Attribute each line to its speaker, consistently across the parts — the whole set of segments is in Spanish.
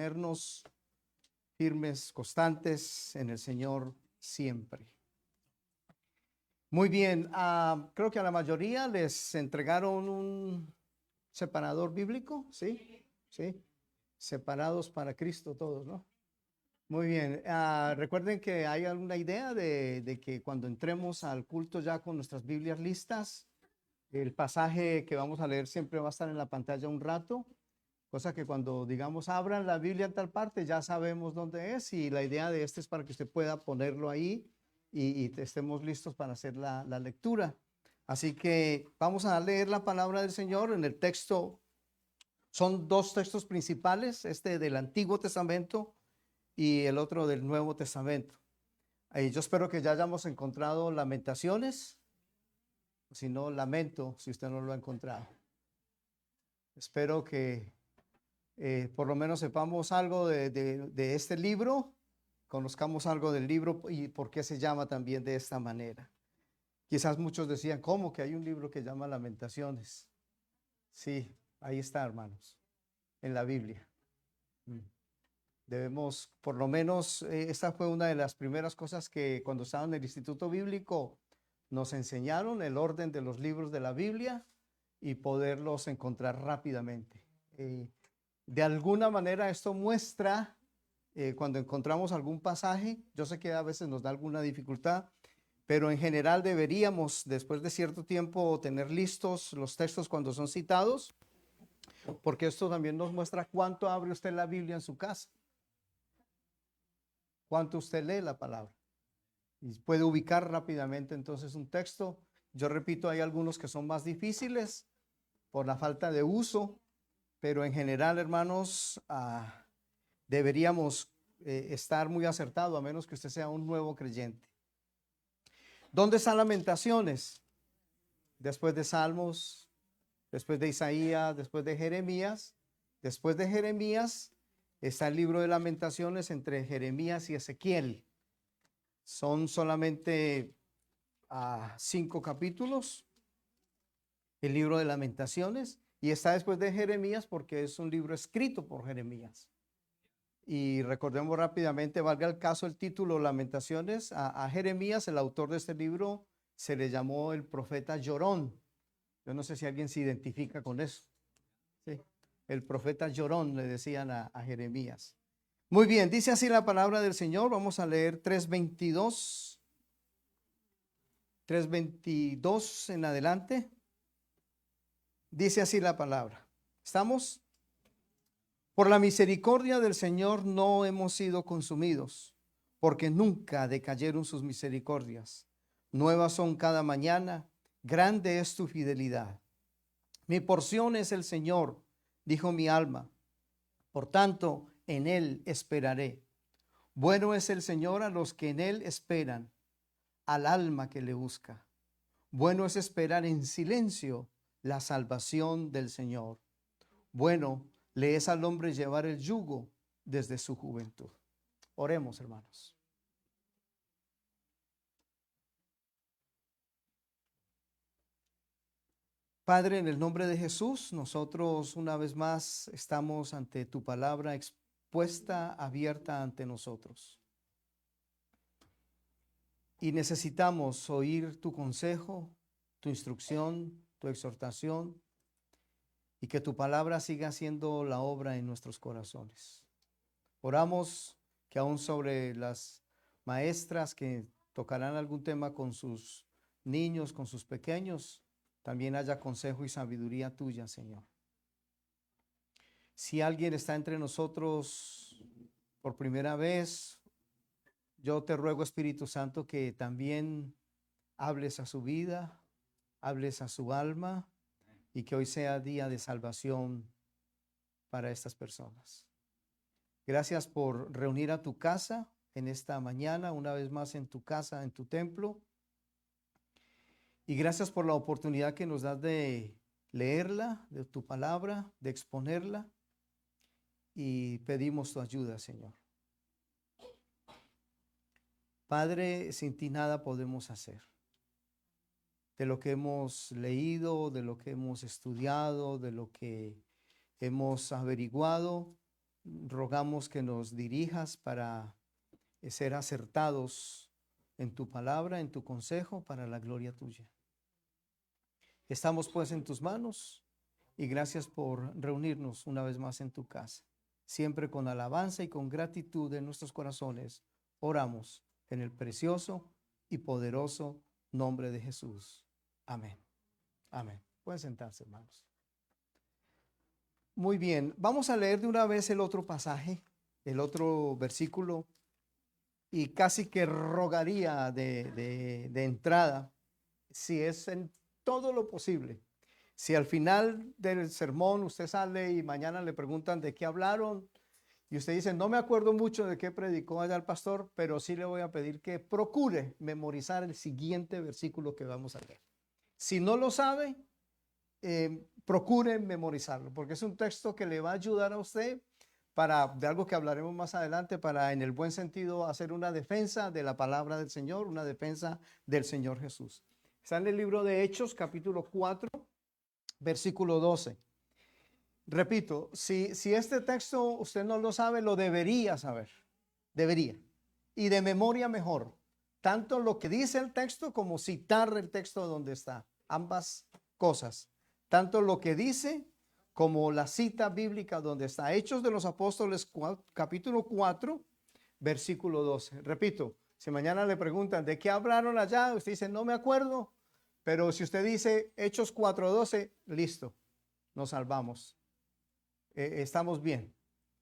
Speaker 1: mantenernos firmes, constantes en el Señor siempre. Muy bien, creo que a la mayoría les entregaron un separador bíblico, ¿sí? Sí, separados para Cristo todos, ¿no? Muy bien, recuerden que hay alguna idea de que cuando entremos al culto ya con nuestras Biblias listas, el pasaje que vamos a leer siempre va a estar en la pantalla un rato, cosa que cuando digamos abran la Biblia en tal parte ya sabemos dónde es, y la idea de este es para que usted pueda ponerlo ahí y estemos listos para hacer la lectura. Así que vamos a leer la palabra del Señor en el texto. Son dos textos principales, este del Antiguo Testamento y el otro del Nuevo Testamento. Yo espero que ya hayamos encontrado Lamentaciones. Si no, lamento si usted no lo ha encontrado. Espero que por lo menos sepamos algo de este libro, conozcamos algo del libro y por qué se llama también de esta manera. Quizás muchos decían, ¿cómo que hay un libro que llama Lamentaciones? Sí, ahí está, hermanos, en la Biblia. Debemos, por lo menos, esta fue una de las primeras cosas que cuando estaba en el Instituto Bíblico nos enseñaron, el orden de los libros de la Biblia y poderlos encontrar rápidamente. De alguna manera esto muestra, cuando encontramos algún pasaje, yo sé que a veces nos da alguna dificultad, pero en general deberíamos, después de cierto tiempo, tener listos los textos cuando son citados, porque esto también nos muestra cuánto abre usted la Biblia en su casa, cuánto usted lee la palabra y puede ubicar rápidamente entonces un texto. Yo repito, hay algunos que son más difíciles por la falta de uso, pero en general, hermanos, deberíamos estar muy acertados, a menos que usted sea un nuevo creyente. ¿Dónde están Lamentaciones? Después de Salmos, después de Isaías, después de Jeremías. Después de Jeremías está el libro de Lamentaciones entre Jeremías y Ezequiel. Son solamente 5 capítulos, el libro de Lamentaciones, y está después de Jeremías porque es un libro escrito por Jeremías. Y recordemos rápidamente, valga el caso, el título Lamentaciones, a Jeremías, el autor de este libro, se le llamó el profeta llorón. Yo no sé si alguien se identifica con eso. Sí, el profeta llorón le decían a Jeremías. Muy bien, dice así la palabra del Señor. Vamos a leer 3:22. 3:22 en adelante. Dice así la palabra. ¿Estamos? Por la misericordia del Señor no hemos sido consumidos, porque nunca decayeron sus misericordias. Nuevas son cada mañana, grande es tu fidelidad. Mi porción es el Señor, dijo mi alma. Por tanto, en Él esperaré. Bueno es el Señor a los que en Él esperan, al alma que le busca. Bueno es esperar en silencio la salvación del Señor. Bueno le es al hombre llevar el yugo desde su juventud. Oremos, hermanos. Padre, en el nombre de Jesús, nosotros una vez más estamos ante tu palabra expuesta, abierta ante nosotros. Y necesitamos oír tu consejo, tu instrucción, tu exhortación, y que tu palabra siga haciendo la obra en nuestros corazones. Oramos que aún sobre las maestras que tocarán algún tema con sus niños, con sus pequeños, también haya consejo y sabiduría tuya, Señor. Si alguien está entre nosotros por primera vez, yo te ruego, Espíritu Santo, que también hables a su vida, hables a su alma, y que hoy sea día de salvación para estas personas. Gracias por reunir a tu casa en esta mañana, una vez más en tu casa, en tu templo. Y gracias por la oportunidad que nos das de leerla, de tu palabra, de exponerla. Y pedimos tu ayuda, Señor. Padre, sin ti nada podemos hacer. De lo que hemos leído, de lo que hemos estudiado, de lo que hemos averiguado, rogamos que nos dirijas para ser acertados en tu palabra, en tu consejo, para la gloria tuya. Estamos pues en tus manos y gracias por reunirnos una vez más en tu casa. Siempre con alabanza y con gratitud en nuestros corazones, oramos en el precioso y poderoso nombre de Jesús. Amén. Amén. Pueden sentarse, hermanos. Muy bien, vamos a leer de una vez el otro pasaje, el otro versículo, y casi que rogaría de entrada, si es en todo lo posible, si al final del sermón usted sale y mañana le preguntan de qué hablaron, y usted dice, no me acuerdo mucho de qué predicó allá el pastor, pero sí le voy a pedir que procure memorizar el siguiente versículo que vamos a leer. Si no lo sabe, procure memorizarlo, porque es un texto que le va a ayudar a usted para, de algo que hablaremos más adelante, para en el buen sentido hacer una defensa de la palabra del Señor, una defensa del Señor Jesús. Está en el libro de Hechos, capítulo 4, versículo 12. Repito, si este texto usted no lo sabe, lo debería saber, debería, y de memoria mejor, tanto lo que dice el texto como citar el texto donde está, ambas cosas, tanto lo que dice como la cita bíblica donde está. Hechos de los Apóstoles, capítulo 4, versículo 12. Repito, si mañana le preguntan de qué hablaron allá, usted dice, no me acuerdo, pero si usted dice Hechos 4:12, listo, nos salvamos. Estamos bien.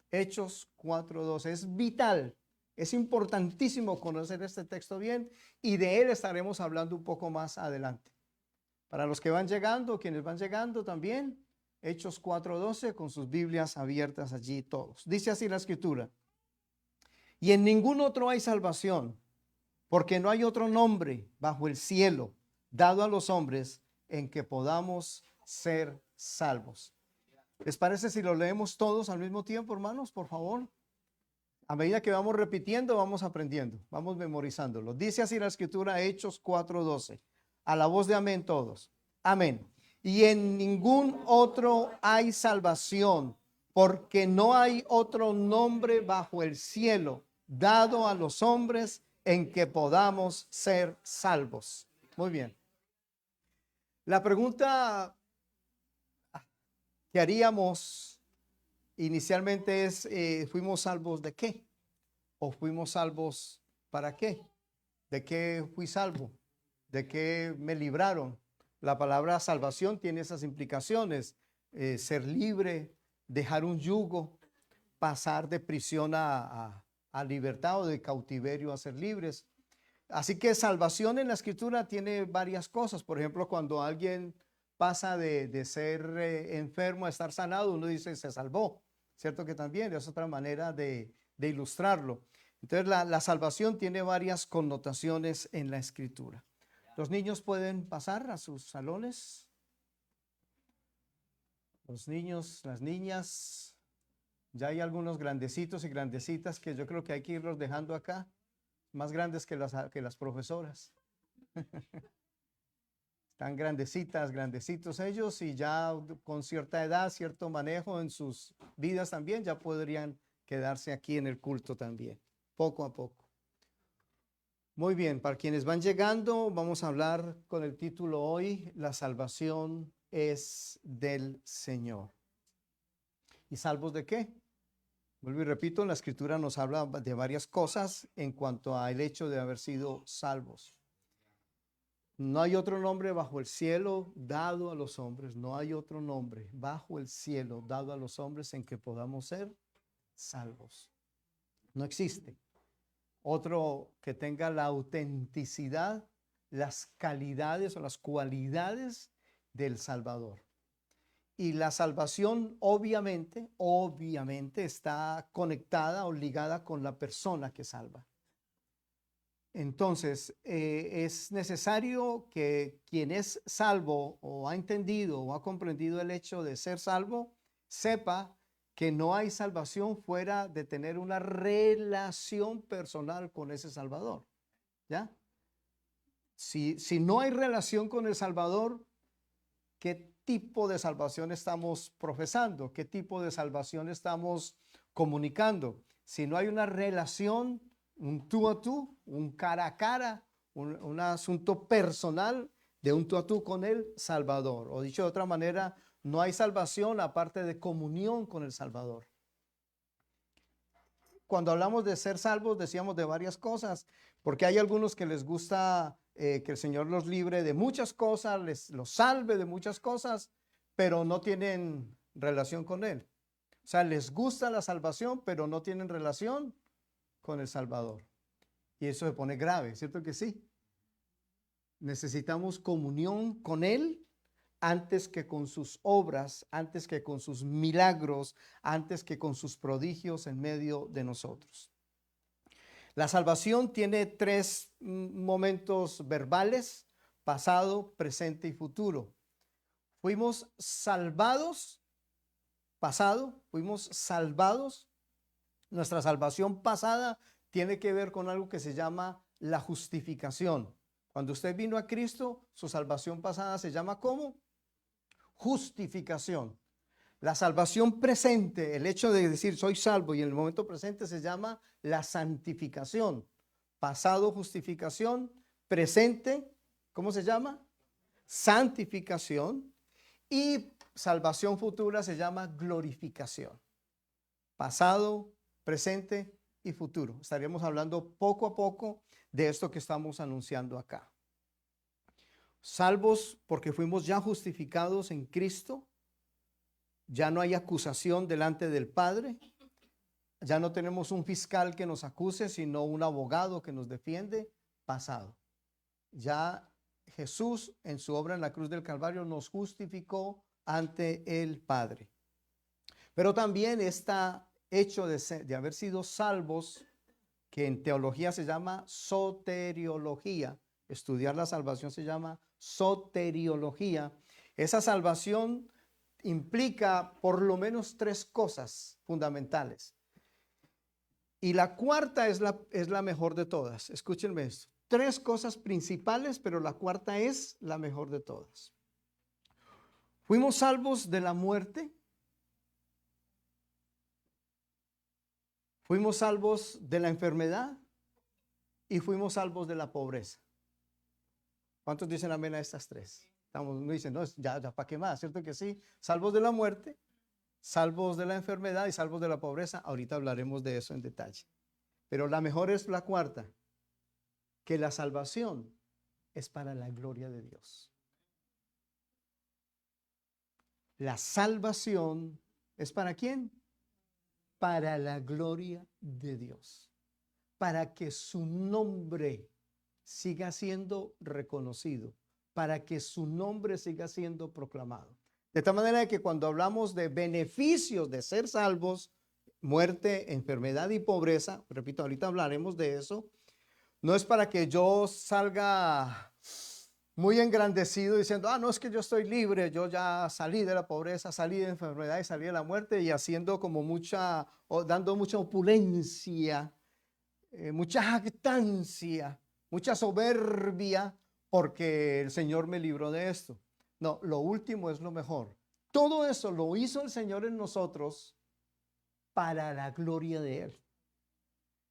Speaker 1: Hechos 4:12 es vital, es importantísimo conocer este texto bien y de él estaremos hablando un poco más adelante. Para los que van llegando, quienes van llegando también, Hechos 4:12 con sus Biblias abiertas allí todos. Dice así la escritura: y en ningún otro hay salvación, porque no hay otro nombre bajo el cielo dado a los hombres en que podamos ser salvos. ¿Les parece si lo leemos todos al mismo tiempo, hermanos? Por favor. A medida que vamos repitiendo, vamos aprendiendo, vamos memorizándolo. Dice así la escritura, Hechos 4:12. A la voz de amén todos. Amén. Y en ningún otro hay salvación, porque no hay otro nombre bajo el cielo dado a los hombres en que podamos ser salvos. Muy bien. La pregunta que haríamos inicialmente es, ¿fuimos salvos de qué? ¿O fuimos salvos para qué? ¿De qué fui salvo? ¿De qué me libraron? La palabra salvación tiene esas implicaciones. Ser libre, dejar un yugo, pasar de prisión a libertad o de cautiverio a ser libres. Así que salvación en la escritura tiene varias cosas. Por ejemplo, cuando alguien pasa de ser enfermo a estar sanado, uno dice se salvó, ¿cierto? Que también es otra manera de ilustrarlo. Entonces la salvación tiene varias connotaciones en la escritura. Los niños pueden pasar a sus salones. Los niños, las niñas, ya hay algunos grandecitos y grandecitas que yo creo que hay que irlos dejando acá, más grandes que las profesoras. Están grandecitas, grandecitos ellos y ya con cierta edad, cierto manejo en sus vidas también, ya podrían quedarse aquí en el culto también, poco a poco. Muy bien, para quienes van llegando, vamos a hablar con el título hoy, La salvación es del Señor. ¿Y salvos de qué? Vuelvo y repito, la escritura nos habla de varias cosas en cuanto al hecho de haber sido salvos. No hay otro nombre bajo el cielo dado a los hombres, no hay otro nombre bajo el cielo dado a los hombres en que podamos ser salvos. No existe otro que tenga la autenticidad, las calidades o las cualidades del Salvador. Y la salvación obviamente está conectada o ligada con la persona que salva. Entonces, es necesario que quien es salvo o ha entendido o ha comprendido el hecho de ser salvo, sepa que no hay salvación fuera de tener una relación personal con ese Salvador. ¿Ya? Si no hay relación con el Salvador, ¿qué tipo de salvación estamos profesando? ¿Qué tipo de salvación estamos comunicando. Si no hay una relación, un tú a tú, un cara a cara, un asunto personal de un tú a tú con el Salvador. O dicho de otra manera, no hay salvación aparte de comunión con el Salvador. Cuando hablamos de ser salvos, decíamos de varias cosas, porque hay algunos que les gusta que el Señor los libre de muchas cosas, los salve de muchas cosas, pero no tienen relación con Él. O sea, les gusta la salvación, pero no tienen relación con el Salvador. Y eso se pone grave, ¿cierto que sí? Necesitamos comunión con Él antes que con sus obras, antes que con sus milagros, antes que con sus prodigios en medio de nosotros. La salvación tiene tres momentos verbales: pasado, presente y futuro. Fuimos salvados, pasado, fuimos salvados. Nuestra salvación pasada tiene que ver con algo que se llama la justificación. Cuando usted vino a Cristo, su salvación pasada se llama ¿cómo? Justificación. La salvación presente, el hecho de decir soy salvo y en el momento presente, se llama la santificación. Pasado, justificación; presente, ¿cómo se llama? Santificación. Y salvación futura se llama glorificación. Pasado, presente y futuro. Estaríamos hablando poco a poco de esto que estamos anunciando acá. Salvos porque fuimos ya justificados en Cristo. Ya no hay acusación delante del Padre. Ya no tenemos un fiscal que nos acuse, sino un abogado que nos defiende. Pasado. Ya Jesús en su obra en la cruz del Calvario nos justificó ante el Padre. Pero también está hecho de haber sido salvos, que en teología se llama soteriología. Estudiar la salvación se llama soteriología. Esa salvación implica por lo menos tres cosas fundamentales. Y la cuarta es la mejor de todas. Escúchenme esto. Tres cosas principales, pero la cuarta es la mejor de todas. Fuimos salvos de la muerte. Fuimos salvos de la enfermedad y fuimos salvos de la pobreza. ¿Cuántos dicen amén a estas tres? No dicen, no, ya para qué más, ¿cierto que sí? Salvos de la muerte, salvos de la enfermedad y salvos de la pobreza. Ahorita hablaremos de eso en detalle. Pero la mejor es la cuarta, que la salvación es para la gloria de Dios. La salvación es ¿para quién? Para la gloria de Dios, para que su nombre siga siendo reconocido, para que su nombre siga siendo proclamado. De tal manera que cuando hablamos de beneficios de ser salvos, muerte, enfermedad y pobreza, repito, ahorita hablaremos de eso, no es para que yo salga muy engrandecido diciendo, no, es que yo estoy libre, yo ya salí de la pobreza, salí de la enfermedad y salí de la muerte, y haciendo como dando mucha opulencia, mucha jactancia, mucha soberbia, porque el Señor me libró de esto. No, lo último es lo mejor. Todo eso lo hizo el Señor en nosotros para la gloria de Él.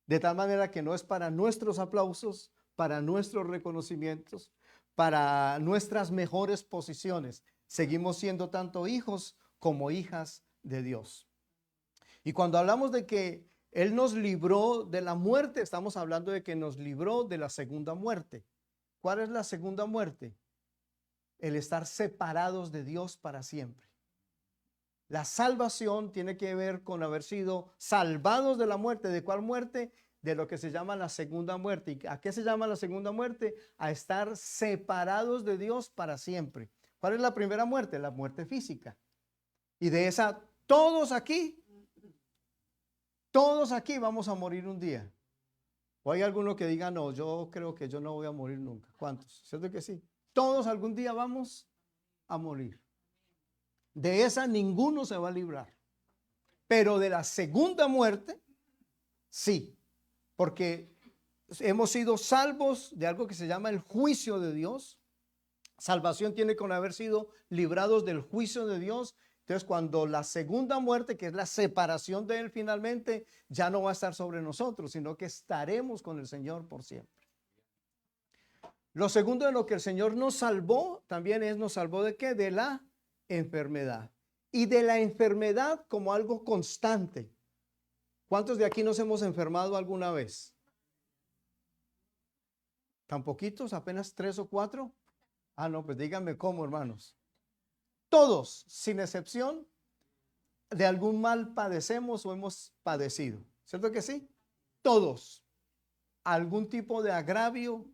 Speaker 1: De tal manera que no es para nuestros aplausos, para nuestros reconocimientos, para nuestras mejores posiciones. Seguimos siendo tanto hijos como hijas de Dios. Y cuando hablamos de que Él nos libró de la muerte, estamos hablando de que nos libró de la segunda muerte. ¿Cuál es la segunda muerte? El estar separados de Dios para siempre. La salvación tiene que ver con haber sido salvados de la muerte. ¿De cuál muerte? De lo que se llama la segunda muerte. ¿Y a qué se llama la segunda muerte? A estar separados de Dios para siempre. ¿Cuál es la primera muerte? La muerte física. Y de esa, todos aquí vamos a morir un día. O hay alguno que diga, no, yo creo que yo no voy a morir nunca. ¿Cuántos? ¿Cierto que sí? Todos algún día vamos a morir. De esa ninguno se va a librar. Pero de la segunda muerte, sí. Porque hemos sido salvos de algo que se llama el juicio de Dios. Salvación tiene con haber sido librados del juicio de Dios. Entonces, cuando la segunda muerte, que es la separación de Él finalmente, ya no va a estar sobre nosotros, sino que estaremos con el Señor por siempre. Lo segundo de lo que el Señor nos salvó, también es, nos salvó ¿de qué? De la enfermedad. Y de la enfermedad como algo constante. ¿Cuántos de aquí nos hemos enfermado alguna vez? ¿Tan poquitos? ¿Apenas 3 o 4? Ah, no, pues díganme cómo, hermanos. Todos, sin excepción, de algún mal padecemos o hemos padecido. ¿Cierto que sí? Todos. Algún tipo de agravio,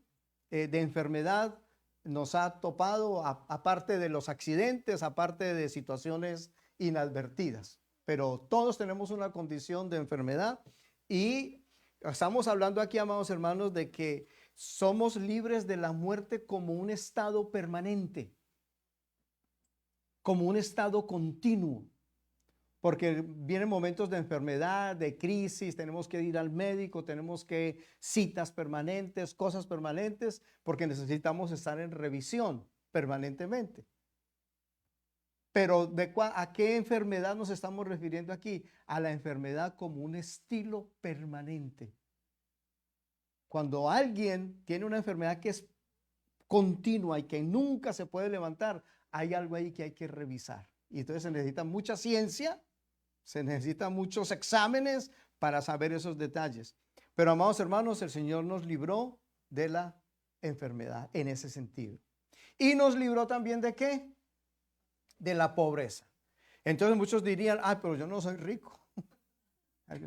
Speaker 1: de enfermedad nos ha topado, aparte de los accidentes, aparte de situaciones inadvertidas. Pero todos tenemos una condición de enfermedad y estamos hablando aquí, amados hermanos, de que somos libres de la muerte como un estado permanente, como un estado continuo. Porque vienen momentos de enfermedad, de crisis, tenemos que ir al médico, tenemos que citas permanentes, cosas permanentes, porque necesitamos estar en revisión permanentemente. Pero ¿a qué enfermedad nos estamos refiriendo aquí? A la enfermedad como un estilo permanente. Cuando alguien tiene una enfermedad que es continua y que nunca se puede levantar, hay algo ahí que hay que revisar. Y entonces se necesita mucha ciencia. Se necesitan muchos exámenes para saber esos detalles. Pero, amados hermanos, el Señor nos libró de la enfermedad en ese sentido. Y nos libró también ¿de qué? De la pobreza. Entonces muchos dirían, pero yo no soy rico.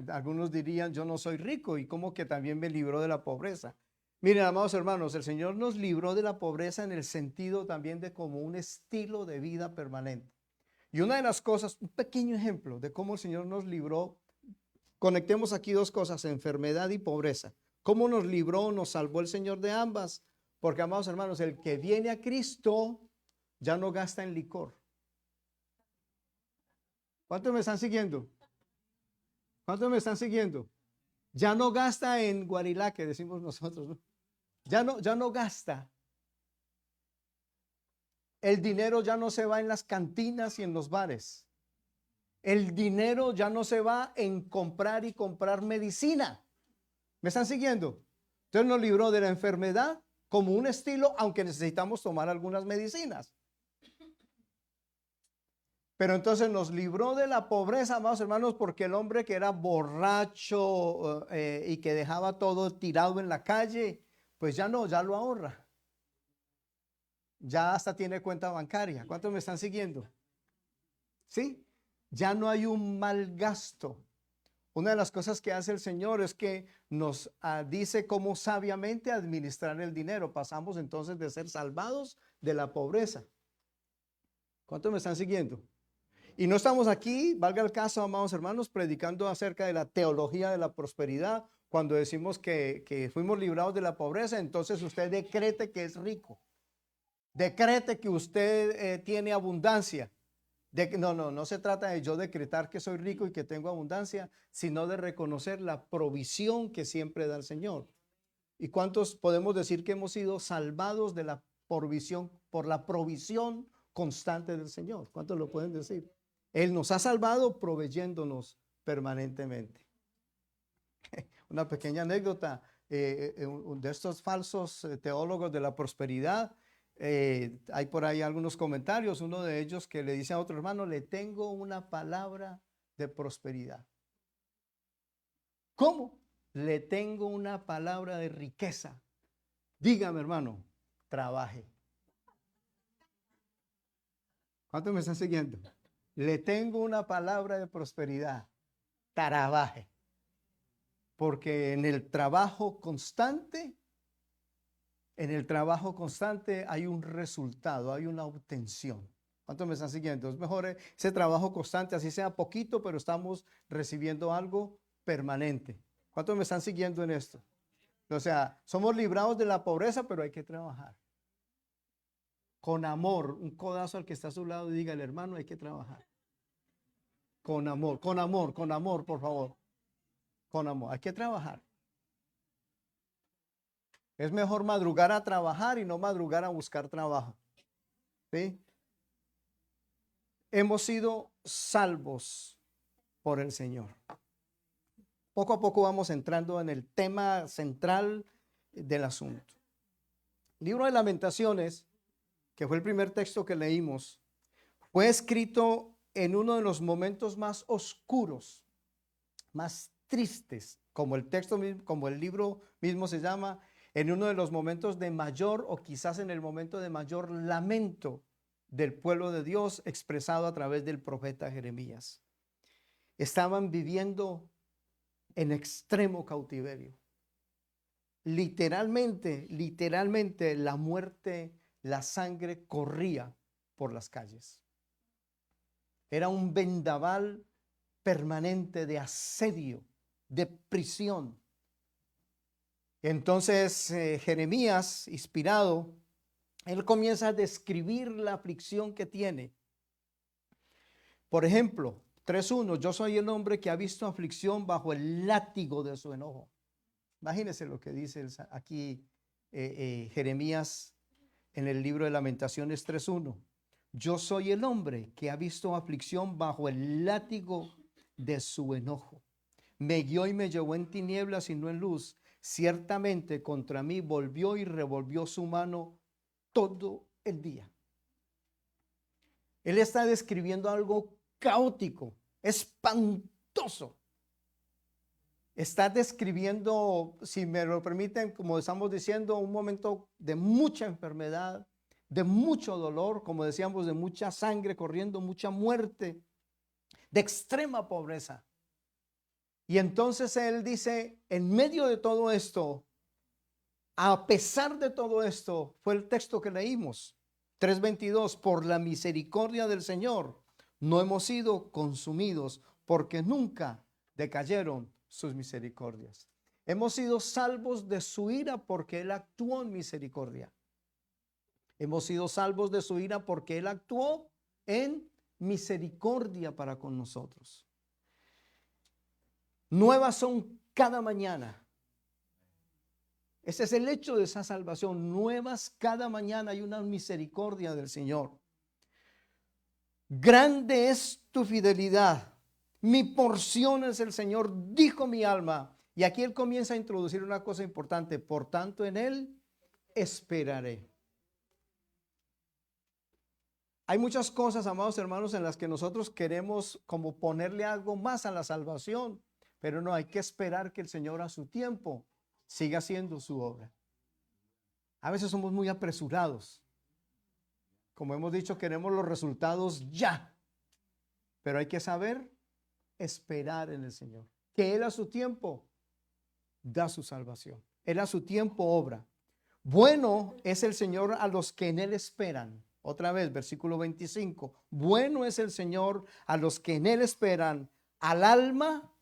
Speaker 1: Algunos dirían, yo no soy rico. ¿Y cómo que también me libró de la pobreza? Miren, amados hermanos, el Señor nos libró de la pobreza en el sentido también de como un estilo de vida permanente. Y una de las cosas, un pequeño ejemplo de cómo el Señor nos libró, conectemos aquí dos cosas, enfermedad y pobreza. ¿Cómo nos libró, nos salvó el Señor de ambas? Porque, amados hermanos, el que viene a Cristo ya no gasta en licor. ¿Cuántos me están siguiendo? ¿Cuántos me están siguiendo? Ya no gasta en guarilá, que decimos nosotros, ¿no? Ya no gasta. El dinero ya no se va en las cantinas y en los bares. El dinero ya no se va en comprar y comprar medicina. ¿Me están siguiendo? Entonces nos libró de la enfermedad como un estilo, aunque necesitamos tomar algunas medicinas. Pero entonces nos libró de la pobreza, amados hermanos, porque el hombre que era borracho y que dejaba todo tirado en la calle, pues ya no, ya lo ahorra. Ya hasta tiene cuenta bancaria. ¿Cuántos me están siguiendo? ¿Sí? Ya no hay un mal gasto. Una de las cosas que hace el Señor es que nos dice cómo sabiamente administrar el dinero. Pasamos entonces de ser salvados de la pobreza. ¿Cuántos me están siguiendo? Y no estamos aquí, valga el caso, amados hermanos, predicando acerca de la teología de la prosperidad. Cuando decimos que fuimos librados de la pobreza, entonces usted decrete que es rico. Decrete que usted tiene abundancia. No se trata de yo decretar que soy rico y que tengo abundancia, sino de reconocer la provisión que siempre da el Señor. ¿Y cuántos podemos decir que hemos sido salvados de la provisión, por la provisión constante del Señor? ¿Cuántos lo pueden decir? Él nos ha salvado proveyéndonos permanentemente. Una pequeña anécdota de estos falsos teólogos de la prosperidad. Hay por ahí algunos comentarios, uno de ellos que le dice a otro hermano, le tengo una palabra de prosperidad. ¿Cómo? Le tengo una palabra de riqueza. Dígame, hermano, trabaje. ¿Cuántos me están siguiendo? Le tengo una palabra de prosperidad. Trabaje. Porque en el trabajo constante hay un resultado, hay una obtención. ¿Cuántos me están siguiendo? Es mejor ese trabajo constante, así sea poquito, pero estamos recibiendo algo permanente. ¿Cuántos me están siguiendo en esto? O sea, somos librados de la pobreza, pero hay que trabajar. Con amor, un codazo al que está a su lado y dígale, hermano, hay que trabajar. Con amor, por favor. Con amor, hay que trabajar. Es mejor madrugar a trabajar y no madrugar a buscar trabajo. ¿Sí? Hemos sido salvos por el Señor. Poco a poco vamos entrando en el tema central del asunto. Libro de Lamentaciones, que fue el primer texto que leímos, fue escrito en uno de los momentos más oscuros, más tristes, como el texto, como el libro mismo se llama, en uno de los momentos de mayor o quizás en el momento de mayor lamento del pueblo de Dios expresado a través del profeta Jeremías. Estaban viviendo en extremo cautiverio. Literalmente la muerte, la sangre corría por las calles. Era un vendaval permanente de asedio, de prisión. Entonces Jeremías, inspirado, él comienza a describir la aflicción que tiene. Por ejemplo, 3:1, yo soy el hombre que ha visto aflicción bajo el látigo de su enojo. Imagínense lo que dice aquí Jeremías en el libro de Lamentaciones 3:1. Yo soy el hombre que ha visto aflicción bajo el látigo de su enojo. Me guió y me llevó en tinieblas y no en luz. Ciertamente contra mí volvió y revolvió su mano todo el día. Él está describiendo algo caótico, espantoso. Está describiendo, si me lo permiten, como estamos diciendo, un momento de mucha enfermedad, de mucho dolor, como decíamos, de mucha sangre corriendo, mucha muerte, de extrema pobreza. Y entonces él dice, en medio de todo esto, a pesar de todo esto, fue el texto que leímos, 3:22, por la misericordia del Señor, no hemos sido consumidos, porque nunca decayeron sus misericordias. Hemos sido salvos de su ira porque Él actuó en misericordia. Hemos sido salvos de su ira porque Él actuó en misericordia para con nosotros. Nuevas son cada mañana. Ese es el hecho de esa salvación. Nuevas cada mañana hay una misericordia del Señor. Grande es tu fidelidad. Mi porción es el Señor, dijo mi alma. Y aquí él comienza a introducir una cosa importante. Por tanto, en él esperaré. Hay muchas cosas, amados hermanos, en las que nosotros queremos como ponerle algo más a la salvación. Pero no, hay que esperar que el Señor a su tiempo siga haciendo su obra. A veces somos muy apresurados. Como hemos dicho, queremos los resultados ya. Pero hay que saber esperar en el Señor. Que Él a su tiempo da su salvación. Él a su tiempo obra. Bueno es el Señor a los que en Él esperan. Otra vez, versículo 25. Bueno es el Señor a los que en Él esperan, al alma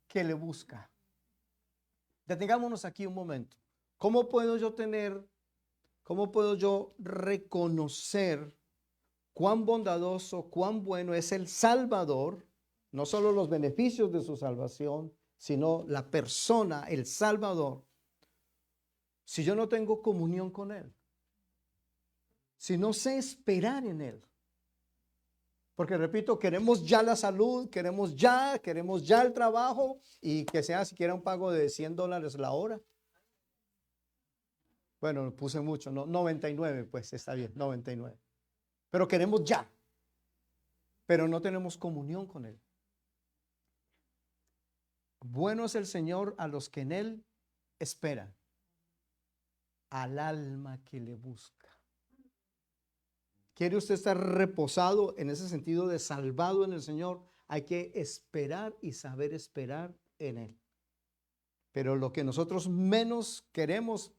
Speaker 1: que le busca. Detengámonos aquí un momento. ¿Cómo puedo yo reconocer cuán bondadoso, cuán bueno es el Salvador? No solo los beneficios de su salvación, sino la persona, el Salvador. Si yo no tengo comunión con Él, si no sé esperar en Él. Porque repito, queremos ya la salud, queremos ya el trabajo y que sea siquiera un pago de $100 la hora. Bueno, puse mucho, no, 99, pues está bien, 99. Pero queremos ya, pero no tenemos comunión con Él. Bueno es el Señor a los que en Él esperan, al alma que le busca. ¿Quiere usted estar reposado en ese sentido de salvado en el Señor? Hay que esperar y saber esperar en Él. Pero lo que nosotros menos queremos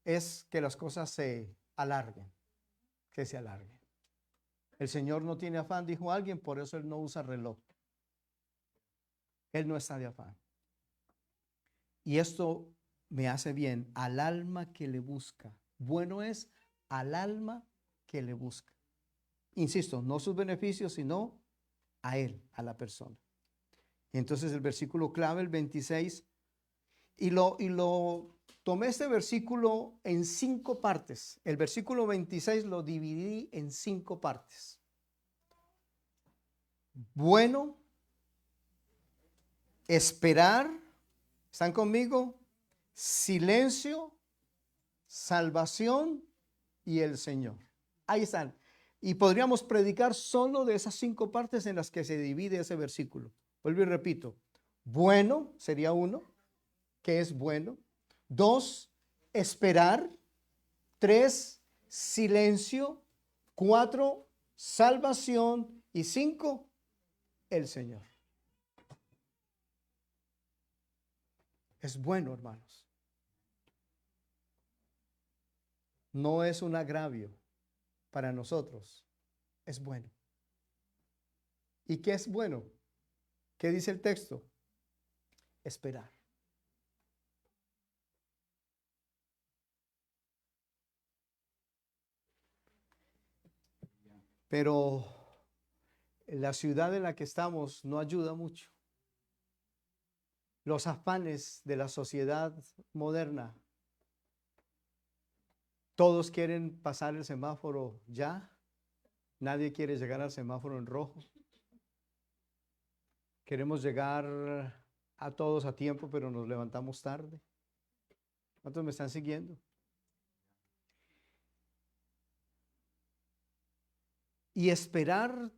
Speaker 1: es que las cosas se alarguen, que se alarguen. El Señor no tiene afán, dijo alguien, por eso Él no usa reloj. Él no está de afán. Y esto me hace bien al alma que le busca. Bueno es al alma que le busca. Insisto, no sus beneficios, sino a Él, a la persona. Y entonces el versículo clave, el 26, y lo tomé este versículo en 5 partes. El versículo 26 lo dividí en 5 partes. bueno, esperar, ¿están conmigo? Silencio, salvación y el Señor. Ahí están. Y podríamos predicar solo de esas 5 partes en las que se divide ese versículo. Vuelvo y repito. Bueno sería 1, que es bueno. 2, esperar. 3, silencio. 4, salvación. Y 5, el Señor. Es bueno, hermanos. No es un agravio para nosotros. Es bueno. ¿Y qué es bueno? ¿Qué dice el texto? Esperar. Pero la ciudad en la que estamos no ayuda mucho. Los afanes de la sociedad moderna. Todos quieren pasar el semáforo ya. Nadie quiere llegar al semáforo en rojo. Queremos llegar a todos a tiempo, pero nos levantamos tarde. ¿Cuántos me están siguiendo? Y esperar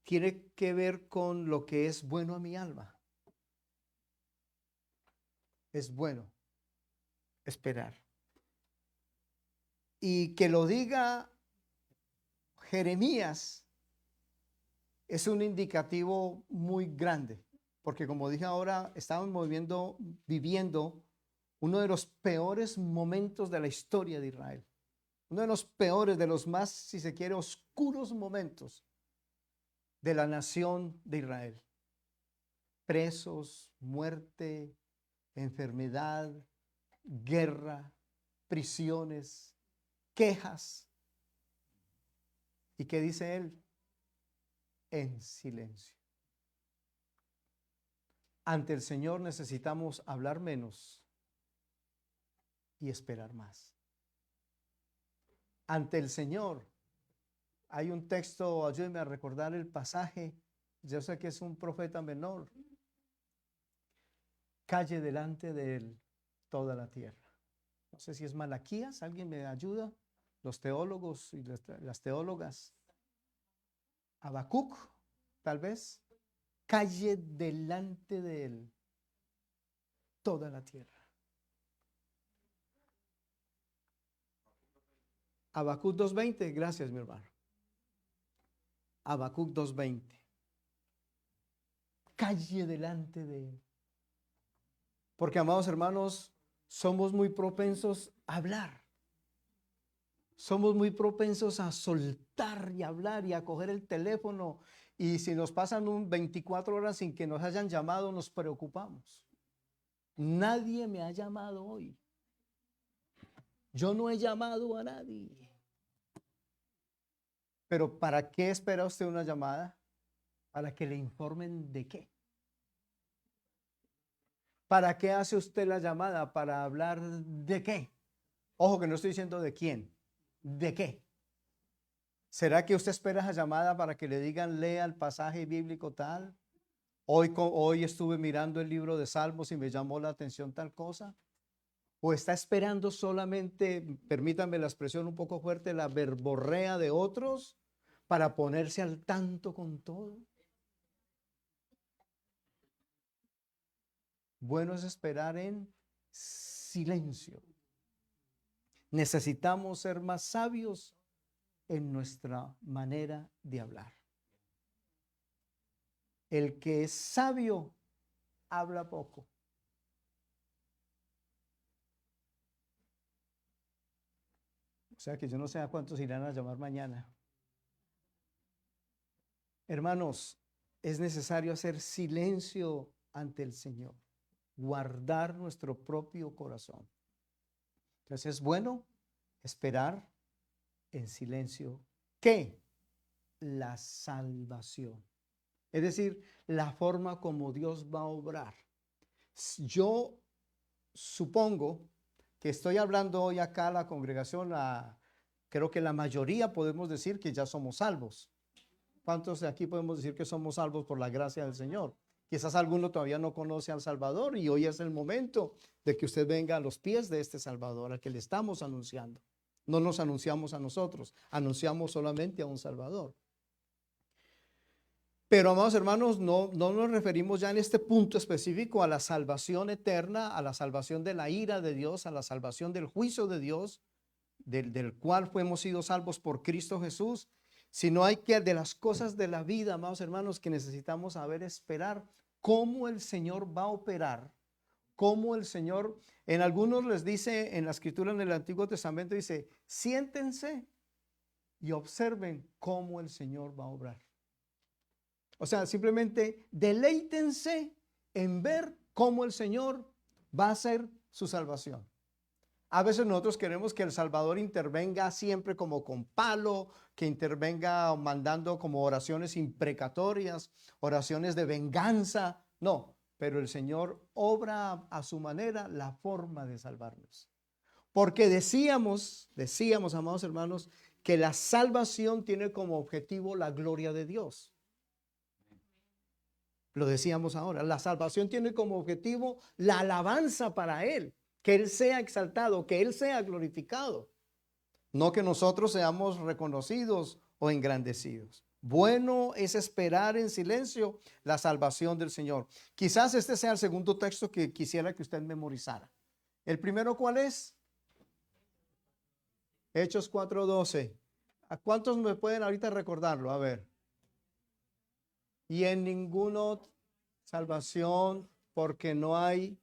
Speaker 1: tiene que ver con lo que es bueno a mi alma. Es bueno esperar. Y que lo diga Jeremías es un indicativo muy grande, porque como dije ahora, estamos viviendo uno de los peores momentos de la historia de Israel. Uno de los peores, de los más, si se quiere, oscuros momentos de la nación de Israel. Presos, muerte, enfermedad, guerra, prisiones, quejas. ¿Y qué dice él? En silencio. Ante el Señor necesitamos hablar menos y esperar más. Ante el Señor hay un texto, ayúdenme a recordar el pasaje. Yo sé que es un profeta menor. Calle delante de él toda la tierra. No sé si es Malaquías, ¿alguien me ayuda? Los teólogos y las teólogas. Habacuc, tal vez. Calle delante de él toda la tierra. Habacuc 2:20, gracias mi hermano. Habacuc 2:20. Calle delante de él. Porque, amados hermanos, somos muy propensos a hablar. Somos muy propensos a soltar y hablar y a coger el teléfono. Y si nos pasan 24 horas sin que nos hayan llamado, nos preocupamos. Nadie me ha llamado hoy. Yo no he llamado a nadie. Pero ¿para qué espera usted una llamada? Para que le informen de qué. ¿Para qué hace usted la llamada? Para hablar de qué. Ojo que no estoy diciendo de quién. ¿De qué? ¿Será que usted espera esa llamada para que le digan lea el pasaje bíblico tal? Hoy estuve mirando el libro de Salmos y me llamó la atención tal cosa. ¿O está esperando solamente, permítanme la expresión un poco fuerte, la verborrea de otros para ponerse al tanto con todo? Bueno es esperar en silencio. Necesitamos ser más sabios en nuestra manera de hablar. El que es sabio habla poco. O sea que yo no sé a cuántos irán a llamar mañana. Hermanos, es necesario hacer silencio ante el Señor, guardar nuestro propio corazón. Entonces es bueno esperar en silencio. ¿Qué? La salvación. Es decir, la forma como Dios va a obrar. Yo supongo que estoy hablando hoy acá a la congregación, creo que la mayoría podemos decir que ya somos salvos. ¿Cuántos de aquí podemos decir que somos salvos por la gracia del Señor? Quizás alguno todavía no conoce al Salvador y hoy es el momento de que usted venga a los pies de este Salvador, al que le estamos anunciando. No nos anunciamos a nosotros, anunciamos solamente a un Salvador. Pero, amados hermanos, no nos referimos ya en este punto específico a la salvación eterna, a la salvación de la ira de Dios, a la salvación del juicio de Dios, del cual hemos sido salvos por Cristo Jesús, sino hay que de las cosas de la vida, amados hermanos, que necesitamos saber esperar cómo el Señor va a operar, cómo el Señor, en algunos les dice en la escritura en el Antiguo Testamento, dice, siéntense y observen cómo el Señor va a obrar. O sea, simplemente deleítense en ver cómo el Señor va a hacer su salvación. A veces nosotros queremos que el Salvador intervenga siempre como con palo, que intervenga mandando como oraciones imprecatorias, oraciones de venganza. No, pero el Señor obra a su manera la forma de salvarnos. Porque decíamos, amados hermanos, que la salvación tiene como objetivo la gloria de Dios. Lo decíamos ahora, la salvación tiene como objetivo la alabanza para Él. Que Él sea exaltado, que Él sea glorificado. No que nosotros seamos reconocidos o engrandecidos. Bueno es esperar en silencio la salvación del Señor. Quizás este sea el segundo texto que quisiera que usted memorizara. ¿El primero cuál es? Hechos 4:12. ¿A cuántos me pueden ahorita recordarlo? A ver. Y en ninguna salvación, porque no hay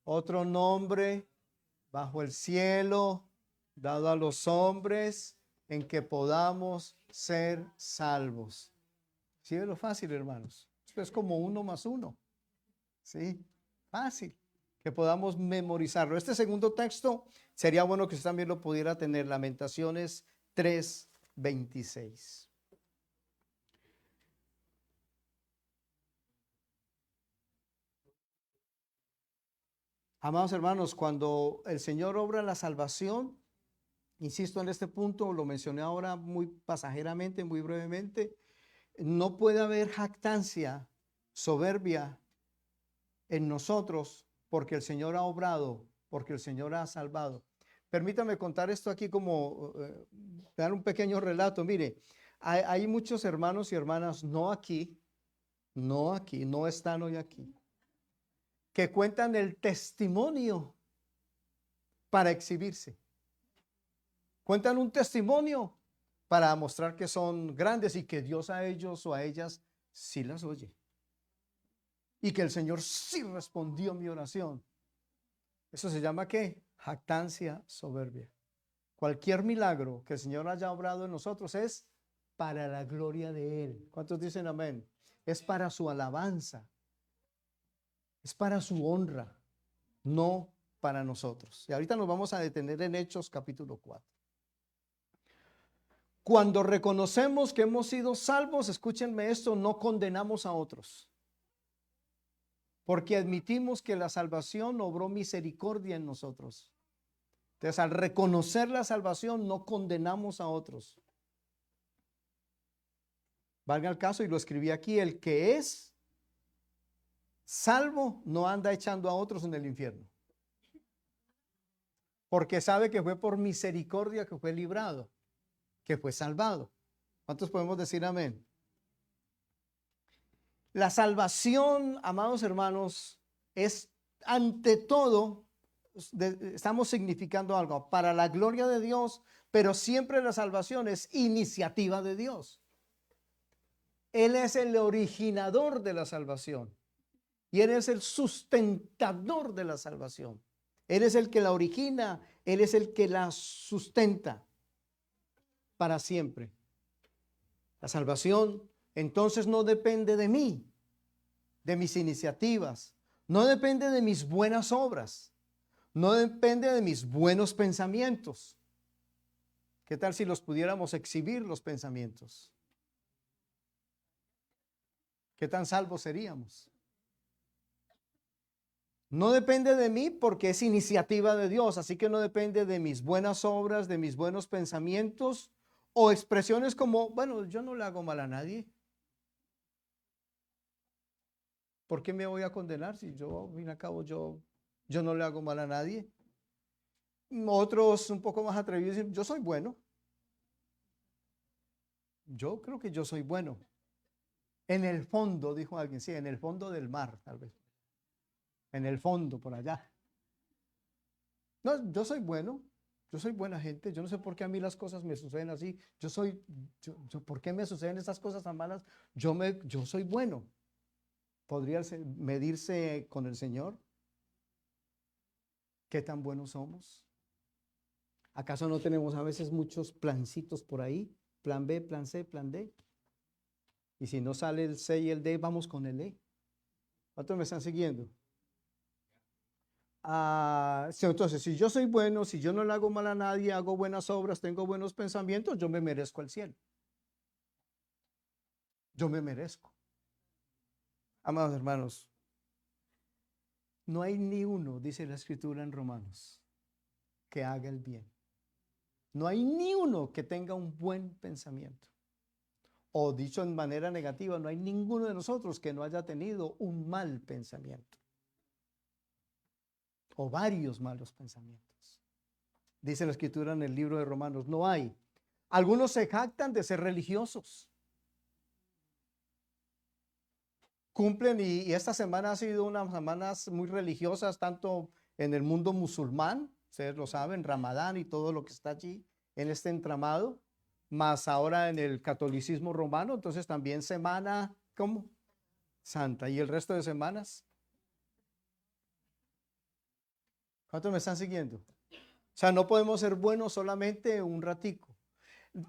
Speaker 1: otro nombre bajo el cielo dado a los hombres en que podamos ser salvos. ¿Sí es lo fácil, hermanos? Esto es como 1 más 1. ¿Sí? Fácil. Que podamos memorizarlo. Este segundo texto sería bueno que usted también lo pudiera tener. Lamentaciones 3:26. Amados hermanos, cuando el Señor obra la salvación, insisto en este punto, lo mencioné ahora muy pasajeramente, muy brevemente, no puede haber jactancia, soberbia en nosotros porque el Señor ha obrado, porque el Señor ha salvado. Permítame contar esto aquí como, dar un pequeño relato. Mire, hay muchos hermanos y hermanas, no están hoy aquí, que cuentan el testimonio para exhibirse. Cuentan un testimonio para mostrar que son grandes y que Dios a ellos o a ellas sí las oye. Y que el Señor sí respondió mi oración. ¿Eso se llama qué? Jactancia soberbia. Cualquier milagro que el Señor haya obrado en nosotros es para la gloria de Él. ¿Cuántos dicen amén? Es para su alabanza. Es para su honra, no para nosotros. Y ahorita nos vamos a detener en Hechos capítulo 4. Cuando reconocemos que hemos sido salvos, escúchenme esto, no condenamos a otros. Porque admitimos que la salvación obró misericordia en nosotros. Entonces, al reconocer la salvación, no condenamos a otros. Valga el caso, y lo escribí aquí, el que es salvo no anda echando a otros en el infierno. Porque sabe que fue por misericordia que fue librado, que fue salvado. ¿Cuántos podemos decir amén? La salvación, amados hermanos, es ante todo, estamos significando algo para la gloria de Dios, pero siempre la salvación es iniciativa de Dios. Él es el originador de la salvación y Él es el sustentador de la salvación. Él es el que la origina, Él es el que la sustenta para siempre. La salvación entonces no depende de mí, de mis iniciativas, no depende de mis buenas obras, no depende de mis buenos pensamientos. ¿Qué tal si los pudiéramos exhibir los pensamientos? ¿Qué tan salvos seríamos? No depende de mí porque es iniciativa de Dios, así que no depende de mis buenas obras, de mis buenos pensamientos o expresiones como, bueno, yo no le hago mal a nadie. ¿Por qué me voy a condenar si yo, al fin y al cabo, yo no le hago mal a nadie? Otros un poco más atrevidos dicen, yo soy bueno. Yo creo que yo soy bueno. En el fondo, dijo alguien, sí, en el fondo del mar, tal vez. En el fondo, por allá. No, yo soy bueno. Yo soy buena gente. Yo no sé por qué a mí las cosas me suceden así. ¿Por qué me suceden estas cosas tan malas? Yo soy bueno. ¿Podría medirse con el Señor? ¿Qué tan buenos somos? ¿Acaso no tenemos a veces muchos plancitos por ahí? Plan B, plan C, plan D. Y si no sale el C y el D, vamos con el E. ¿Cuántos me están siguiendo? Entonces, si yo soy bueno, si yo no le hago mal a nadie, hago buenas obras, tengo buenos pensamientos, yo me merezco el cielo. Yo me merezco. Amados hermanos, no hay ni uno, dice la Escritura en Romanos, que haga el bien. No hay ni uno que tenga un buen pensamiento. O dicho en manera negativa, no hay ninguno de nosotros que no haya tenido un mal pensamiento. O varios malos pensamientos. Dice la Escritura en el libro de Romanos, no hay. Algunos se jactan de ser religiosos. Cumplen, y esta semana ha sido unas semanas muy religiosas, tanto en el mundo musulmán, ustedes lo saben, Ramadán y todo lo que está allí en este entramado, más ahora en el catolicismo romano, entonces también semana, ¿cómo? Santa. ¿Y el resto de semanas? ¿Cuántos me están siguiendo? O sea, no podemos ser buenos solamente un ratico.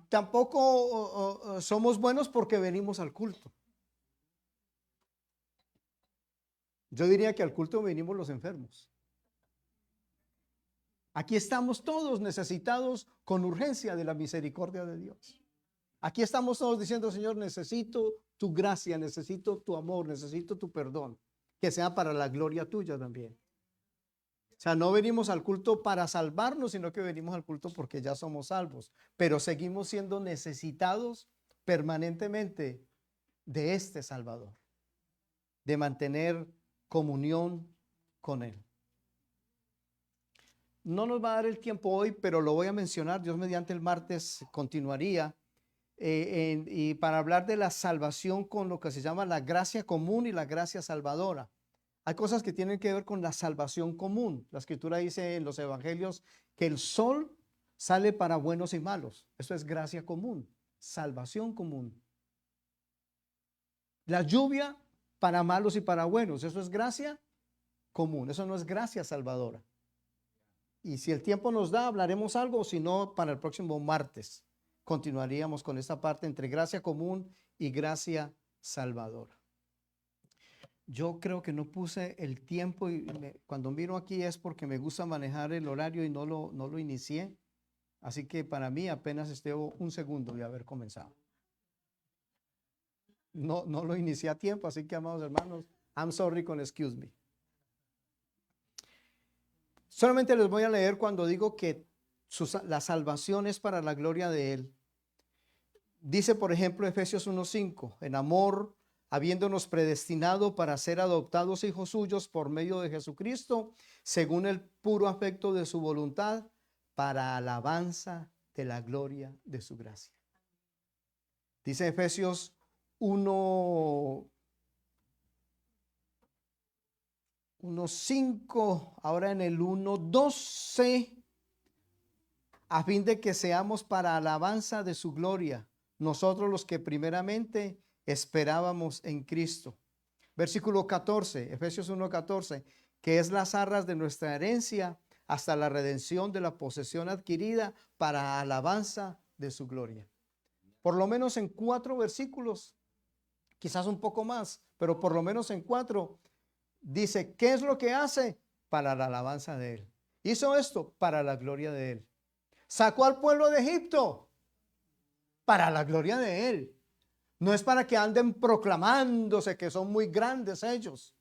Speaker 1: Tampoco somos buenos porque venimos al culto. Yo diría que al culto venimos los enfermos. Aquí estamos todos necesitados con urgencia de la misericordia de Dios. Aquí estamos todos diciendo, Señor, necesito tu gracia, necesito tu amor, necesito tu perdón, que sea para la gloria tuya también. O sea, no venimos al culto para salvarnos, sino que venimos al culto porque ya somos salvos, pero seguimos siendo necesitados permanentemente de este Salvador, de mantener comunión con Él. No nos va a dar el tiempo hoy, pero lo voy a mencionar. Dios mediante el martes continuaría. Y para hablar de la salvación con lo que se llama la gracia común y la gracia salvadora. Hay cosas que tienen que ver con la salvación común. La Escritura dice en los evangelios que el sol sale para buenos y malos. Eso es gracia común, salvación común. La lluvia para malos y para buenos. Eso es gracia común. Eso no es gracia salvadora. Y si el tiempo nos da, hablaremos algo, si no, para el próximo martes continuaríamos con esta parte entre gracia común y gracia salvadora. Yo creo que no puse el tiempo y cuando miro aquí es porque me gusta manejar el horario y no lo inicié. Así que para mí apenas estuvo un segundo de haber comenzado. No lo inicié a tiempo, así que amados hermanos, I'm sorry con excuse me. Solamente les voy a leer cuando digo que la salvación es para la gloria de Él. Dice, por ejemplo, Efesios 1:5, en amor, habiéndonos predestinado para ser adoptados hijos suyos por medio de Jesucristo, según el puro afecto de su voluntad, para alabanza de la gloria de su gracia. Dice Efesios 1:5, ahora en el 1:12, a fin de que seamos para alabanza de su gloria, nosotros los que primeramente esperábamos en Cristo. Versículo 14, Efesios 1:14, que es las arras de nuestra herencia hasta la redención de la posesión adquirida para alabanza de su gloria. Por lo menos en 4 versículos, quizás un poco más, pero por lo menos en 4, dice, ¿qué es lo que hace? Para la alabanza de Él. Hizo esto para la gloria de Él. Sacó al pueblo de Egipto para la gloria de Él. No es para que anden proclamándose que son muy grandes ellos.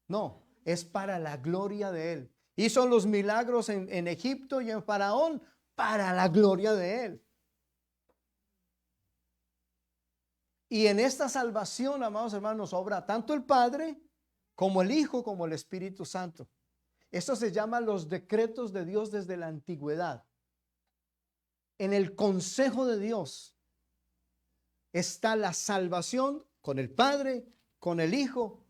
Speaker 1: No, es para la gloria de Él. Hizo los milagros en Egipto y en Faraón para la gloria de Él. Y en esta salvación, amados hermanos, obra tanto el Padre como el Hijo, como el Espíritu Santo. Esto se llama los decretos de Dios desde la antigüedad. En el consejo de Dios está la salvación con el Padre, con el Hijo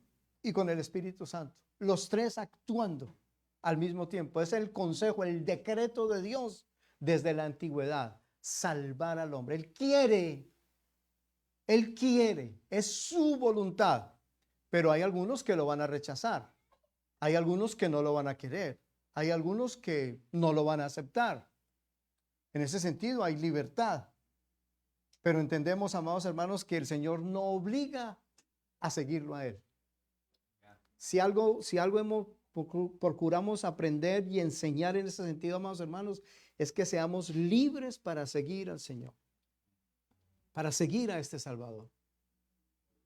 Speaker 1: y con el Espíritu Santo. Los tres actuando al mismo tiempo. Es el consejo, el decreto de Dios desde la antigüedad. Salvar al hombre. Él quiere, es su voluntad. Pero hay algunos que lo van a rechazar. Hay algunos que no lo van a querer. Hay algunos que no lo van a aceptar. En ese sentido hay libertad. Pero entendemos, amados hermanos, que el Señor no obliga a seguirlo a Él. Si algo procuramos aprender y enseñar en ese sentido, amados hermanos, es que seamos libres para seguir al Señor, para seguir a este Salvador.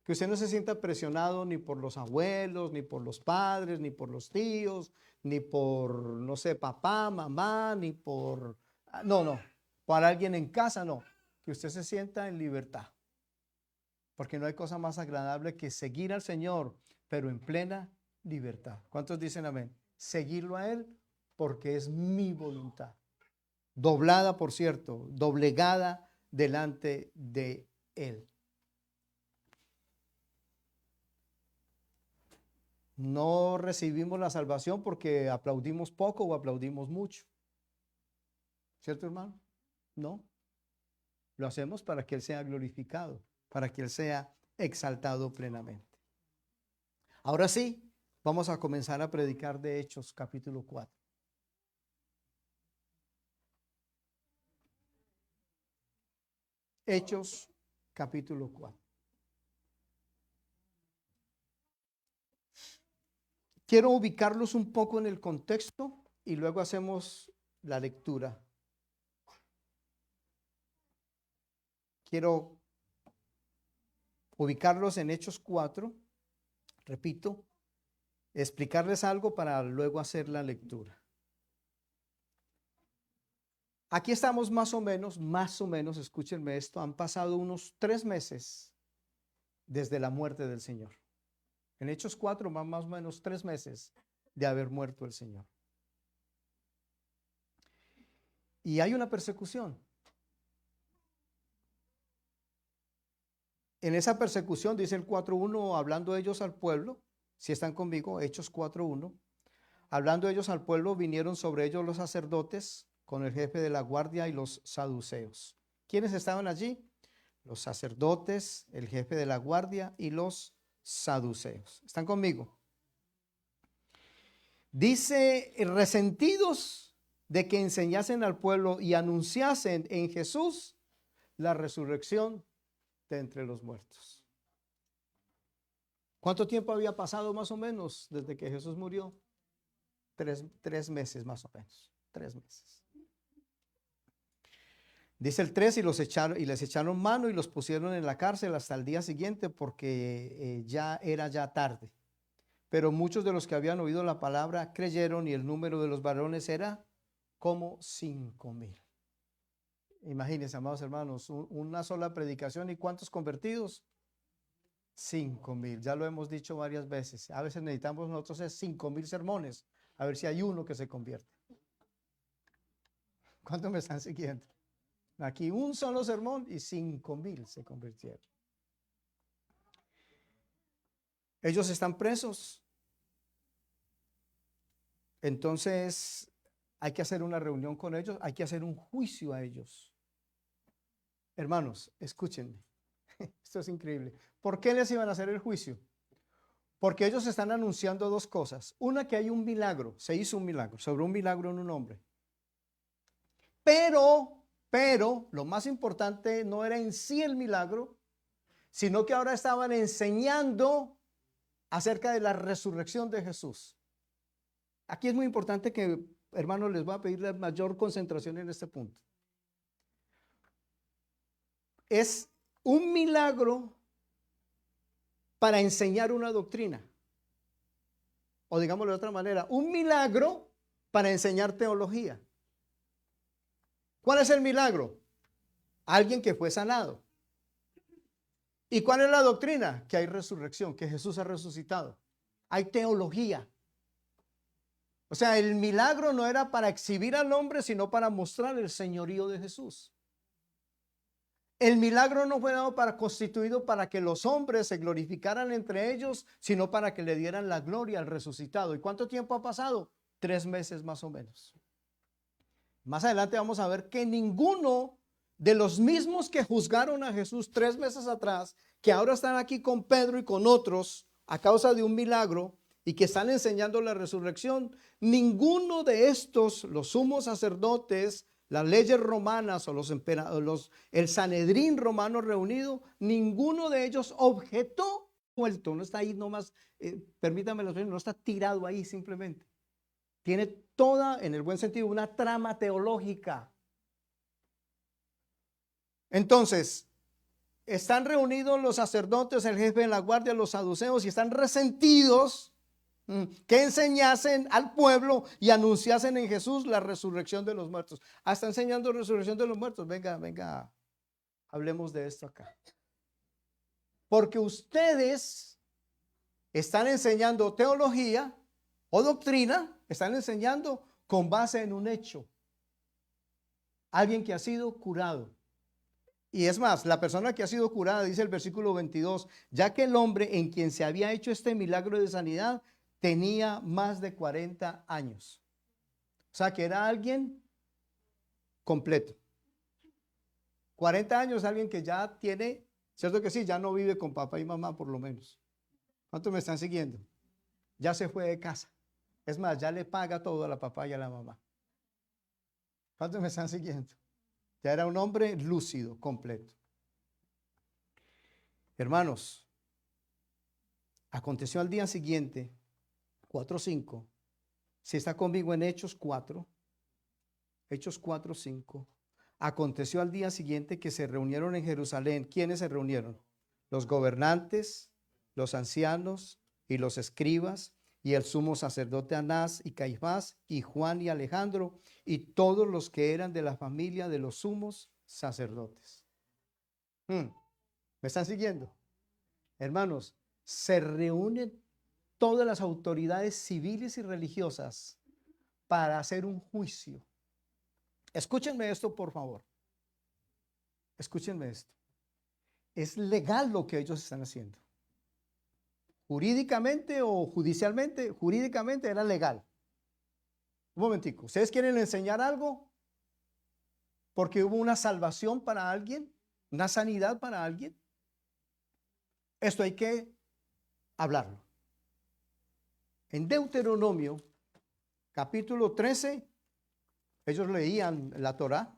Speaker 1: Que usted no se sienta presionado ni por los abuelos, ni por los padres, ni por los tíos, ni por, no sé, papá, mamá, ni por, no, para alguien en casa, no. Que usted se sienta en libertad. Porque no hay cosa más agradable que seguir al Señor, pero en plena libertad. ¿Cuántos dicen amén? Seguirlo a Él porque es mi voluntad. Doblada, por cierto, doblegada delante de Él. No recibimos la salvación porque aplaudimos poco o aplaudimos mucho. ¿Cierto, hermano? No. Lo hacemos para que Él sea glorificado, para que Él sea exaltado plenamente. Ahora sí, vamos a comenzar a predicar de Hechos capítulo 4. Hechos capítulo 4. Quiero ubicarlos un poco en el contexto y luego hacemos la lectura. Quiero ubicarlos en Hechos 4, repito, explicarles algo para luego hacer la lectura. Aquí estamos más o menos, escúchenme esto, han pasado unos 3 meses desde la muerte del Señor. En Hechos 4, más o menos 3 meses de haber muerto el Señor. Y hay una persecución. En esa persecución, dice el 4:1, hablando ellos al pueblo, si están conmigo, Hechos 4:1, hablando ellos al pueblo, vinieron sobre ellos los sacerdotes con el jefe de la guardia y los saduceos. ¿Quiénes estaban allí? Los sacerdotes, el jefe de la guardia y los saduceos. ¿Están conmigo? Dice, resentidos de que enseñasen al pueblo y anunciasen en Jesús la resurrección de entre los muertos. ¿Cuánto tiempo había pasado más o menos desde que Jesús murió? 3 meses más o menos. 3 meses. Dice el 3, y les echaron mano y los pusieron en la cárcel hasta el día siguiente porque ya era tarde. Pero muchos de los que habían oído la palabra creyeron y el número de los varones era como 5,000. Imagínense, amados hermanos, una sola predicación y ¿cuántos convertidos? 5,000. Ya lo hemos dicho varias veces. A veces necesitamos nosotros 5,000 sermones, a ver si hay uno que se convierte. ¿Cuántos me están siguiendo? Aquí un solo sermón y 5,000 se convirtieron. Ellos están presos. Entonces hay que hacer una reunión con ellos, hay que hacer un juicio a ellos. Hermanos, escúchenme. Esto es increíble. ¿Por qué les iban a hacer el juicio? Porque ellos están anunciando 2 cosas. Una, que hay un milagro, se hizo un milagro, sobre un milagro en un hombre. Pero, lo más importante no era en sí el milagro, sino que ahora estaban enseñando acerca de la resurrección de Jesús. Aquí es muy importante que, hermanos, les voy a pedir la mayor concentración en este punto. Es un milagro para enseñar una doctrina. O digámoslo de otra manera, un milagro para enseñar teología. ¿Cuál es el milagro? Alguien que fue sanado. ¿Y cuál es la doctrina? Que hay resurrección, que Jesús ha resucitado. hay teología. O sea, el milagro no era para exhibir al hombre, sino para mostrar el señorío de Jesús. El milagro no fue dado constituido para que los hombres se glorificaran entre ellos, sino para que le dieran la gloria al resucitado. ¿Y cuánto tiempo ha pasado? 3 meses más o menos. Más adelante vamos a ver que ninguno de los mismos que juzgaron a Jesús 3 meses atrás, que ahora están aquí con Pedro y con otros a causa de un milagro y que están enseñando la resurrección, ninguno de estos, los sumos sacerdotes, las leyes romanas o el Sanedrín romano reunido, ninguno de ellos objetó, no está ahí nomás, permítame, no está tirado ahí simplemente. Tiene toda, en el buen sentido, una trama teológica. Entonces, están reunidos los sacerdotes, el jefe de la guardia, los saduceos, y están resentidos que enseñasen al pueblo y anunciasen en Jesús la resurrección de los muertos. Está enseñando resurrección de los muertos. Venga, hablemos de esto acá. Porque ustedes están enseñando teología o doctrina, están enseñando con base en un hecho. Alguien que ha sido curado. Y es más, la persona que ha sido curada, dice el versículo 22, ya que el hombre en quien se había hecho este milagro de sanidad tenía más de 40 años. O sea, que era alguien completo. 40 años, alguien que ya tiene, cierto que sí, ya no vive con papá y mamá por lo menos. ¿Cuántos me están siguiendo? Ya se fue de casa. Es más, ya le paga todo a la papá y a la mamá. ¿Cuántos me están siguiendo? Ya era un hombre lúcido, completo. Hermanos, aconteció al día siguiente, 4:5. Si está conmigo en Hechos 4, Hechos 4:5. Aconteció al día siguiente que se reunieron en Jerusalén. ¿Quiénes se reunieron? Los gobernantes, los ancianos y los escribas, y el sumo sacerdote Anás y Caifás, y Juan y Alejandro, y todos los que eran de la familia de los sumos sacerdotes. ¿Me están siguiendo? Hermanos, se reúnen todas las autoridades civiles y religiosas para hacer un juicio. Escúchenme esto, por favor. Escúchenme esto. Es legal lo que ellos están haciendo. Jurídicamente o judicialmente, jurídicamente era legal. Un momentico, ¿ustedes quieren enseñar algo? Porque hubo una salvación para alguien, una sanidad para alguien. Esto hay que hablarlo. En Deuteronomio, capítulo 13, ellos leían la Torá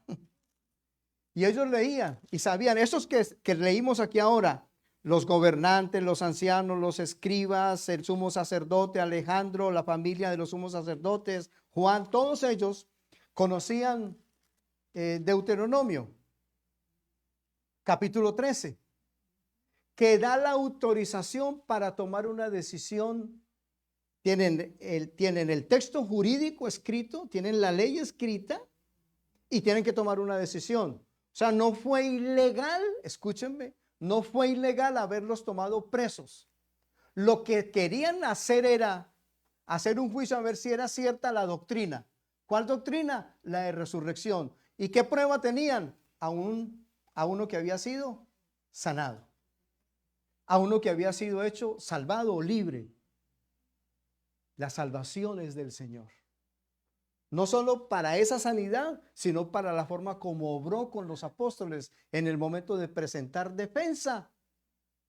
Speaker 1: y ellos leían y sabían, esos que leímos aquí ahora, los gobernantes, los ancianos, los escribas, el sumo sacerdote Alejandro, la familia de los sumos sacerdotes, Juan, todos ellos conocían Deuteronomio, capítulo 13, que da la autorización para tomar una decisión. Tienen el texto jurídico escrito, tienen la ley escrita y tienen que tomar una decisión. O sea, no fue ilegal, escúchenme, no fue ilegal haberlos tomado presos. Lo que querían hacer era hacer un juicio a ver si era cierta la doctrina. ¿Cuál doctrina? La de resurrección. ¿Y qué prueba tenían? A uno que había sido sanado, a uno que había sido hecho salvado o libre. La salvación es del Señor. No solo para esa sanidad, sino para la forma como obró con los apóstoles en el momento de presentar defensa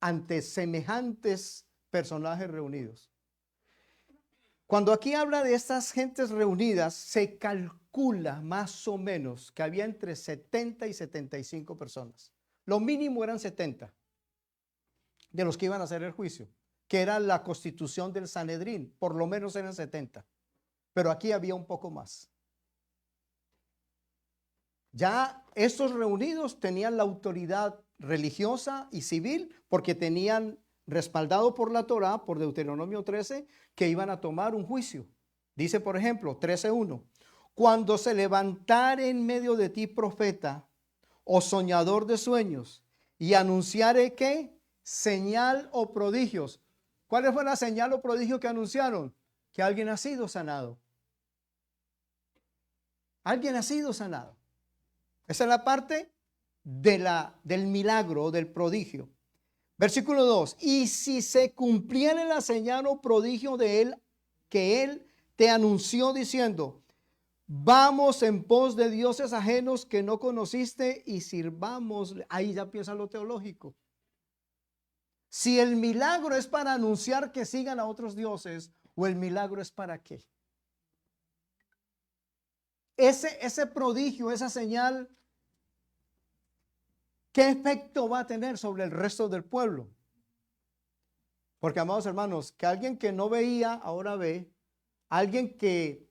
Speaker 1: ante semejantes personajes reunidos. Cuando aquí habla de estas gentes reunidas, se calcula más o menos que había entre 70 y 75 personas. Lo mínimo eran 70 de los que iban a hacer el juicio, que era la constitución del Sanedrín, por lo menos eran 70, pero aquí había un poco más. Ya estos reunidos tenían la autoridad religiosa y civil porque tenían respaldado por la Torá, por Deuteronomio 13, que iban a tomar un juicio. Dice, por ejemplo, 13:1, cuando se levantare en medio de ti profeta o soñador de sueños y anunciare ¿qué? Señal o prodigios. ¿Cuál fue la señal o prodigio que anunciaron? Que alguien ha sido sanado. Alguien ha sido sanado. Esa es la parte del milagro, del prodigio. Versículo 2. Y si se cumpliera la señal o prodigio de él, que él te anunció diciendo, vamos en pos de dioses ajenos que no conociste y sirvamos. Ahí ya empieza lo teológico. Si el milagro es para anunciar que sigan a otros dioses, o el milagro es para qué. Ese prodigio, esa señal, ¿qué efecto va a tener sobre el resto del pueblo? Porque, amados hermanos, que alguien que no veía, ahora ve. Alguien que,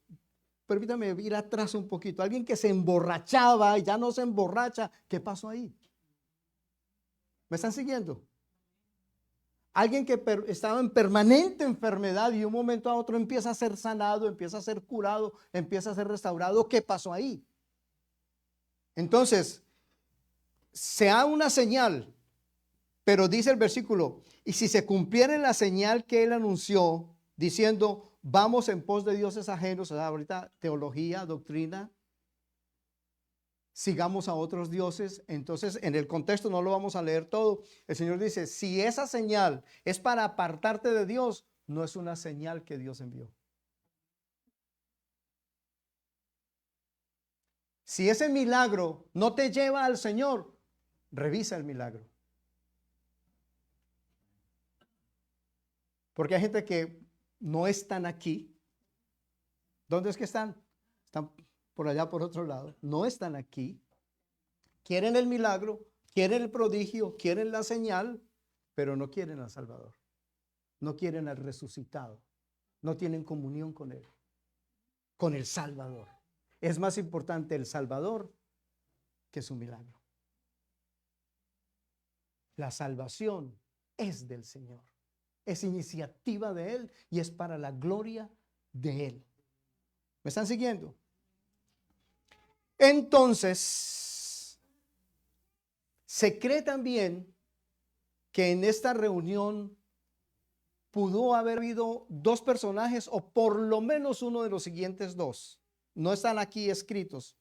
Speaker 1: permítame ir atrás un poquito, alguien que se emborrachaba y ya no se emborracha, ¿qué pasó ahí? ¿Me están siguiendo? Alguien que estaba en permanente enfermedad y de un momento a otro empieza a ser sanado, empieza a ser curado, empieza a ser restaurado. ¿Qué pasó ahí? Entonces, sea una señal, pero dice el versículo, y si se cumpliera la señal que él anunció, diciendo, vamos en pos de dioses ajenos, o sea, ahorita teología, doctrina, sigamos a otros dioses. Entonces, en el contexto no lo vamos a leer todo. El Señor dice, si esa señal es para apartarte de Dios, no es una señal que Dios envió. Si ese milagro no te lleva al Señor, revisa el milagro. Porque hay gente que no están aquí. ¿Dónde es que están? Están por allá, por otro lado. No están aquí. Quieren el milagro, quieren el prodigio, quieren la señal, pero no quieren al Salvador. No quieren al resucitado. No tienen comunión con Él, con el Salvador. Es más importante el Salvador que su milagro. La salvación es del Señor. Es iniciativa de Él y es para la gloria de Él. ¿Me están siguiendo? Entonces, se cree también que en esta reunión pudo haber habido dos personajes o por lo menos uno de los siguientes dos. No están aquí escritos,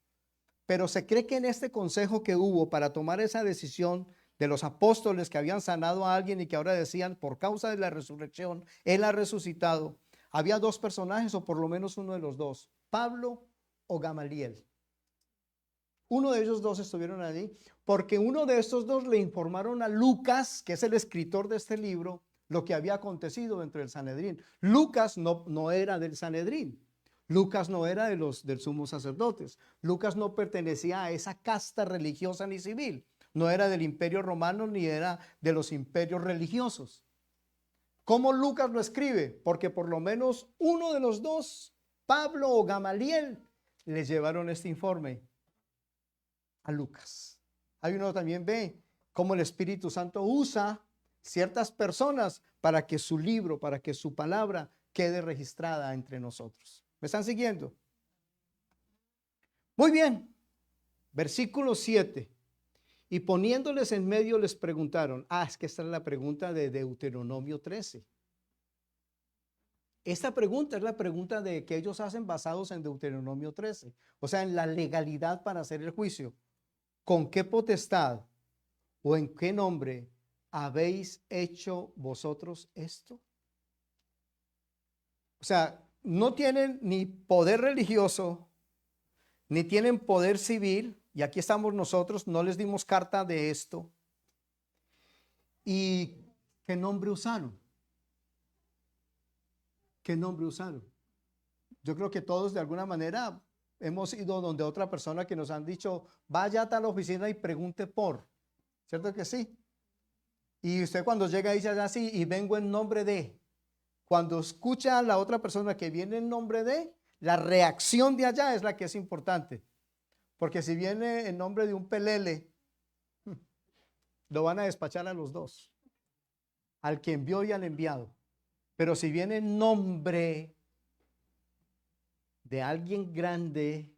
Speaker 1: pero se cree que en este consejo que hubo para tomar esa decisión de los apóstoles que habían sanado a alguien y que ahora decían por causa de la resurrección, Él ha resucitado, había dos personajes o por lo menos uno de los dos, Pablo o Gamaliel. Uno de ellos dos estuvieron allí porque uno de estos dos le informaron a Lucas, que es el escritor de este libro, lo que había acontecido dentro del Sanedrín. Lucas no era del Sanedrín. Lucas no era del sumo sacerdotes. Lucas no pertenecía a esa casta religiosa ni civil. No era del imperio romano ni era de los imperios religiosos. ¿Cómo Lucas lo escribe? Porque por lo menos uno de los dos, Pablo o Gamaliel, le llevaron este informe a Lucas. Ahí uno también ve cómo el Espíritu Santo usa ciertas personas para que su libro, para que su palabra quede registrada entre nosotros. ¿Me están siguiendo? Muy bien. Versículo 7. Y poniéndoles en medio les preguntaron. Es que esta es la pregunta de Deuteronomio 13. Esta pregunta es la pregunta que ellos hacen basados en Deuteronomio 13. O sea, en la legalidad para hacer el juicio. ¿Con qué potestad o en qué nombre habéis hecho vosotros esto? O sea, no tienen ni poder religioso, ni tienen poder civil, y aquí estamos nosotros, no les dimos carta de esto. ¿Y qué nombre usaron? ¿Qué nombre usaron? Yo creo que todos de alguna manera hemos ido donde otra persona que nos han dicho, vaya a tal oficina y pregunte por. ¿Cierto que sí? Y usted cuando llega dice así, y vengo en nombre de. Cuando escucha a la otra persona que viene en nombre de, la reacción de allá es la que es importante. Porque si viene en nombre de un pelele, lo van a despachar a los dos. Al que envió y al enviado. Pero si viene en nombre de alguien grande,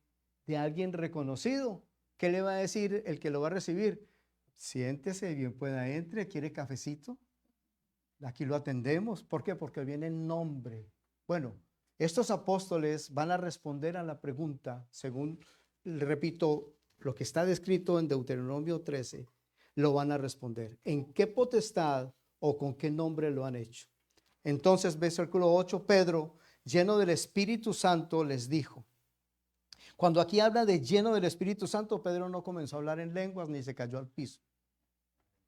Speaker 1: de alguien reconocido, ¿qué le va a decir el que lo va a recibir? Siéntese, bien pueda, entre, ¿quiere cafecito? Aquí lo atendemos. ¿Por qué? Porque viene en nombre. Bueno, estos apóstoles van a responder a la pregunta, según, repito, lo que está descrito en Deuteronomio 13, lo van a responder. ¿En qué potestad o con qué nombre lo han hecho? Entonces, versículo 8, Pedro, lleno del Espíritu Santo, les dijo. Cuando aquí habla de lleno del Espíritu Santo, Pedro no comenzó a hablar en lenguas ni se cayó al piso.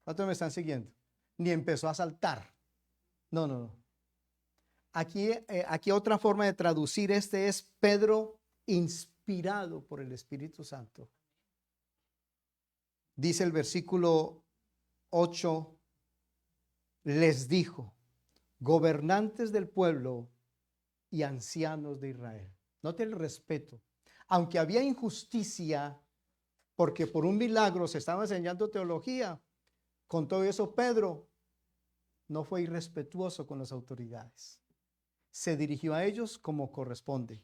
Speaker 1: ¿Cuántos me están siguiendo? Ni empezó a saltar. No, no, no. Aquí otra forma de traducir es Pedro inspirado por el Espíritu Santo. Dice el versículo 8, les dijo, gobernantes del pueblo y ancianos de Israel. Note el respeto. Aunque había injusticia, porque por un milagro se estaba enseñando teología, con todo eso Pedro no fue irrespetuoso con las autoridades. Se dirigió a ellos como corresponde.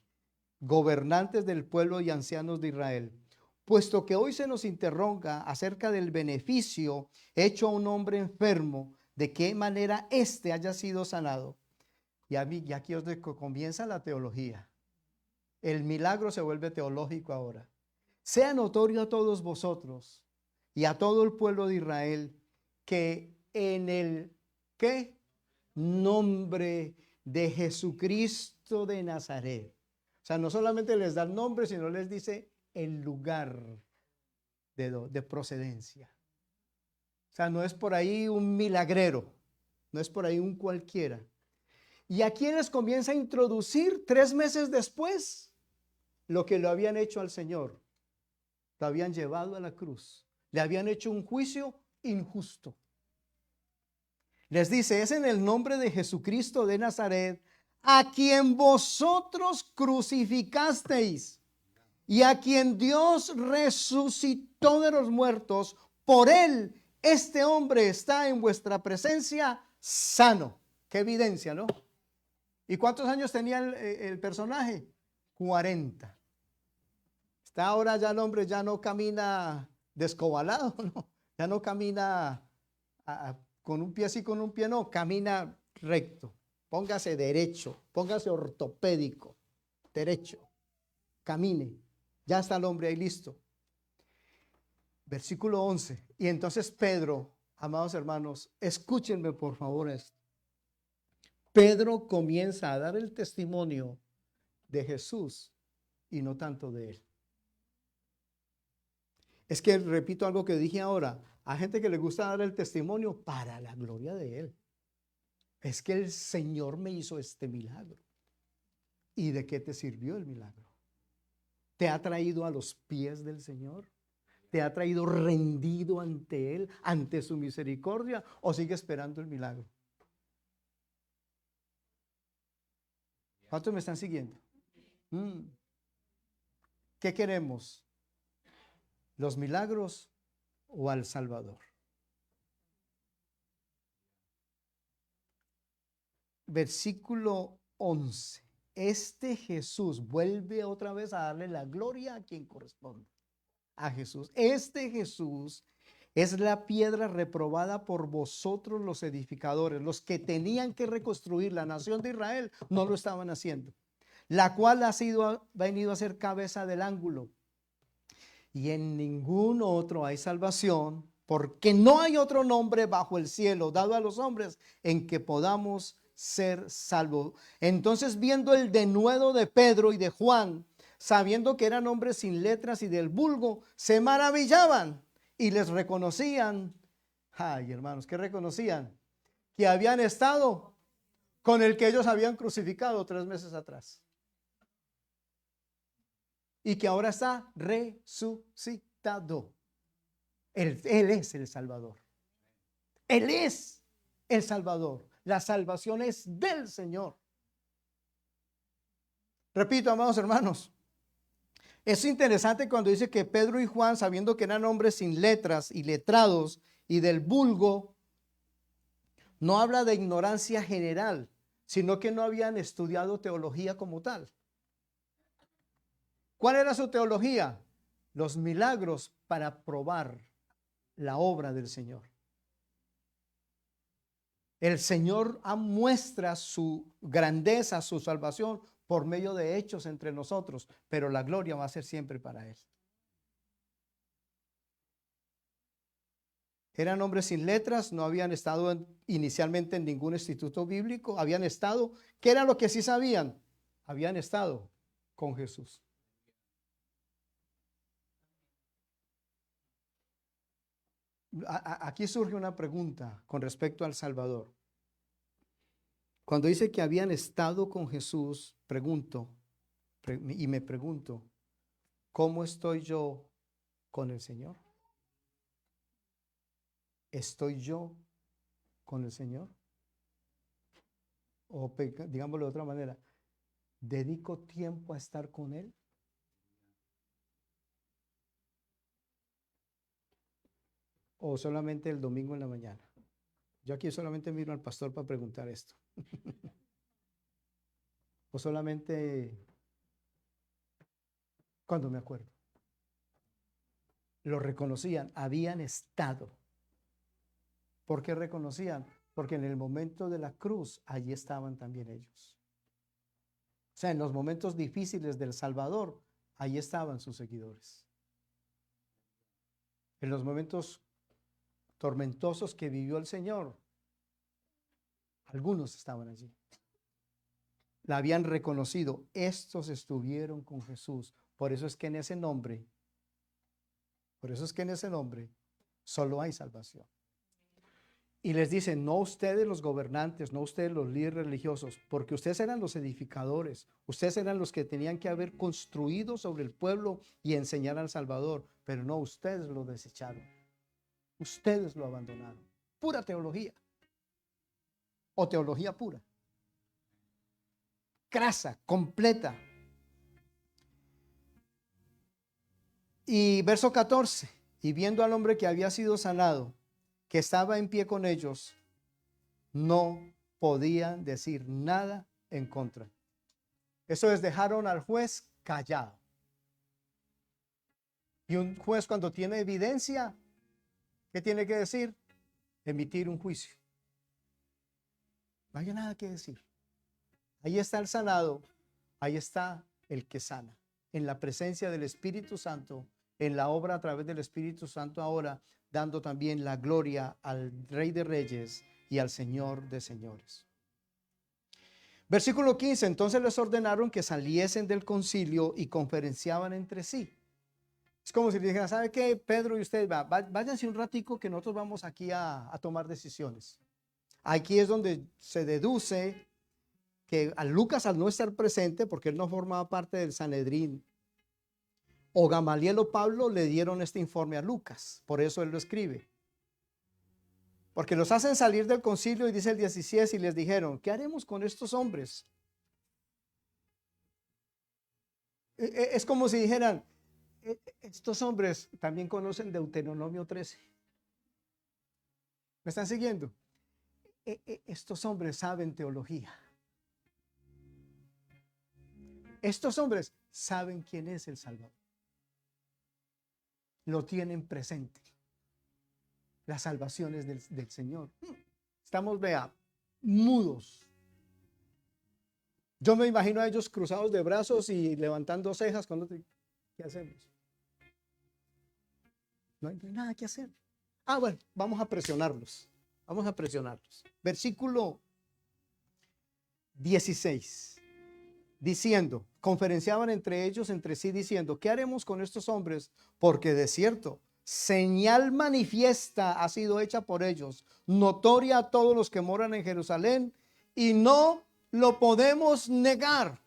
Speaker 1: Gobernantes del pueblo y ancianos de Israel, puesto que hoy se nos interroga acerca del beneficio hecho a un hombre enfermo, de qué manera éste haya sido sanado. Y aquí es donde comienza la teología. El milagro se vuelve teológico ahora. Sea notorio a todos vosotros y a todo el pueblo de Israel que en el ¿qué? Nombre de Jesucristo de Nazaret. O sea, no solamente les da el nombre, sino les dice el lugar de procedencia. O sea, no es por ahí un milagrero, no es por ahí un cualquiera. Y aquí les comienza a introducir 3 meses después lo que lo habían hecho al Señor. Lo habían llevado a la cruz. Le habían hecho un juicio injusto. Les dice, es en el nombre de Jesucristo de Nazaret, a quien vosotros crucificasteis y a quien Dios resucitó de los muertos. Por él, este hombre está en vuestra presencia sano. Qué evidencia, ¿no? ¿Y cuántos años tenía el personaje? 40. Está ahora ya el hombre ya no camina descobalado, ¿no? Ya no camina con un pie sí, con un pie no, camina recto. Póngase derecho, póngase ortopédico, derecho, camine. Ya está el hombre ahí listo. Versículo 11. Y entonces Pedro, amados hermanos, escúchenme por favor esto. Pedro comienza a dar el testimonio de Jesús y no tanto de él. Es que repito algo que dije ahora, hay gente que le gusta dar el testimonio para la gloria de él. Es que el Señor me hizo este milagro. ¿Y de qué te sirvió el milagro? ¿Te ha traído a los pies del Señor? ¿Te ha traído rendido ante Él, ante su misericordia? ¿O sigue esperando el milagro? ¿Cuántos me están siguiendo? ¿Qué queremos? ¿Los milagros o al Salvador? Versículo 11. Este Jesús vuelve otra vez a darle la gloria a quien corresponde. A Jesús. Este Jesús es la piedra reprobada por vosotros los edificadores. Los que tenían que reconstruir la nación de Israel no lo estaban haciendo. La cual ha venido a ser cabeza del ángulo. Y en ningún otro hay salvación, porque no hay otro nombre bajo el cielo dado a los hombres en que podamos ser salvos. Entonces, viendo el denuedo de Pedro y de Juan, sabiendo que eran hombres sin letras y del vulgo, se maravillaban y les reconocían. Ay, hermanos, ¿qué reconocían? Que habían estado con el que ellos habían crucificado 3 meses atrás. Y que ahora está resucitado. Él es el Salvador. Él es el Salvador. La salvación es del Señor. Repito, amados hermanos, es interesante cuando dice que Pedro y Juan, sabiendo que eran hombres sin letras y letrados y del vulgo, no habla de ignorancia general, sino que no habían estudiado teología como tal. ¿Cuál era su teología? Los milagros para probar la obra del Señor. El Señor muestra su grandeza, su salvación por medio de hechos entre nosotros, pero la gloria va a ser siempre para Él. Eran hombres sin letras, no habían estado inicialmente en ningún instituto bíblico, habían estado, ¿qué era lo que sí sabían? Habían estado con Jesús. Aquí surge una pregunta con respecto al Salvador. Cuando dice que habían estado con Jesús, me pregunto, ¿cómo estoy yo con el Señor? ¿Estoy yo con el Señor? O digámoslo de otra manera, ¿dedico tiempo a estar con Él? ¿O solamente el domingo en la mañana? Yo aquí solamente miro al pastor para preguntar esto. ¿O solamente cuando me acuerdo? Lo reconocían, habían estado. ¿Por qué reconocían? Porque en el momento de la cruz, allí estaban también ellos. O sea, en los momentos difíciles del Salvador, allí estaban sus seguidores. En los momentos tormentosos que vivió el Señor, algunos estaban allí. La habían reconocido. Estos estuvieron con Jesús. Por eso es que en ese nombre, solo hay salvación. Y les dicen, no ustedes los gobernantes, no ustedes los líderes religiosos, porque ustedes eran los edificadores, ustedes eran los que tenían que haber construido sobre el pueblo y enseñar al Salvador, pero no, ustedes lo desecharon, ustedes lo abandonaron. Pura teología, o teología pura, crasa, completa. Y verso 14, y viendo al hombre que había sido sanado, que estaba en pie con ellos, no podían decir nada en contra. Eso es, dejaron al juez callado. Y un juez, cuando tiene evidencia, ¿qué tiene que decir? Emitir un juicio. No hay nada que decir. Ahí está el sanado, ahí está el que sana. En la presencia del Espíritu Santo, en la obra a través del Espíritu Santo ahora, dando también la gloria al Rey de Reyes y al Señor de Señores. Versículo 15, entonces les ordenaron que saliesen del concilio y conferenciaban entre sí. Es como si les dijeran, ¿sabe qué? Pedro y ustedes, váyanse un ratico que nosotros vamos aquí a tomar decisiones. Aquí es donde se deduce que a Lucas, al no estar presente, porque él no formaba parte del Sanedrín, o Gamaliel o Pablo le dieron este informe a Lucas, por eso él lo escribe. Porque los hacen salir del concilio y dice el 17, y les dijeron, ¿qué haremos con estos hombres? Es como si dijeran, estos hombres también conocen Deuteronomio 13. ¿Me están siguiendo? Estos hombres saben teología. Estos hombres saben quién es el Salvador. Lo tienen presente. Las salvaciones del Señor. Estamos, mudos. Yo me imagino a ellos cruzados de brazos y levantando cejas. ¿Qué hacemos? No hay nada que hacer. Bueno, vamos a presionarlos. Versículo 16. Diciendo, conferenciaban entre sí diciendo, ¿qué haremos con estos hombres? Porque de cierto, señal manifiesta ha sido hecha por ellos, notoria a todos los que moran en Jerusalén, y no lo podemos negar.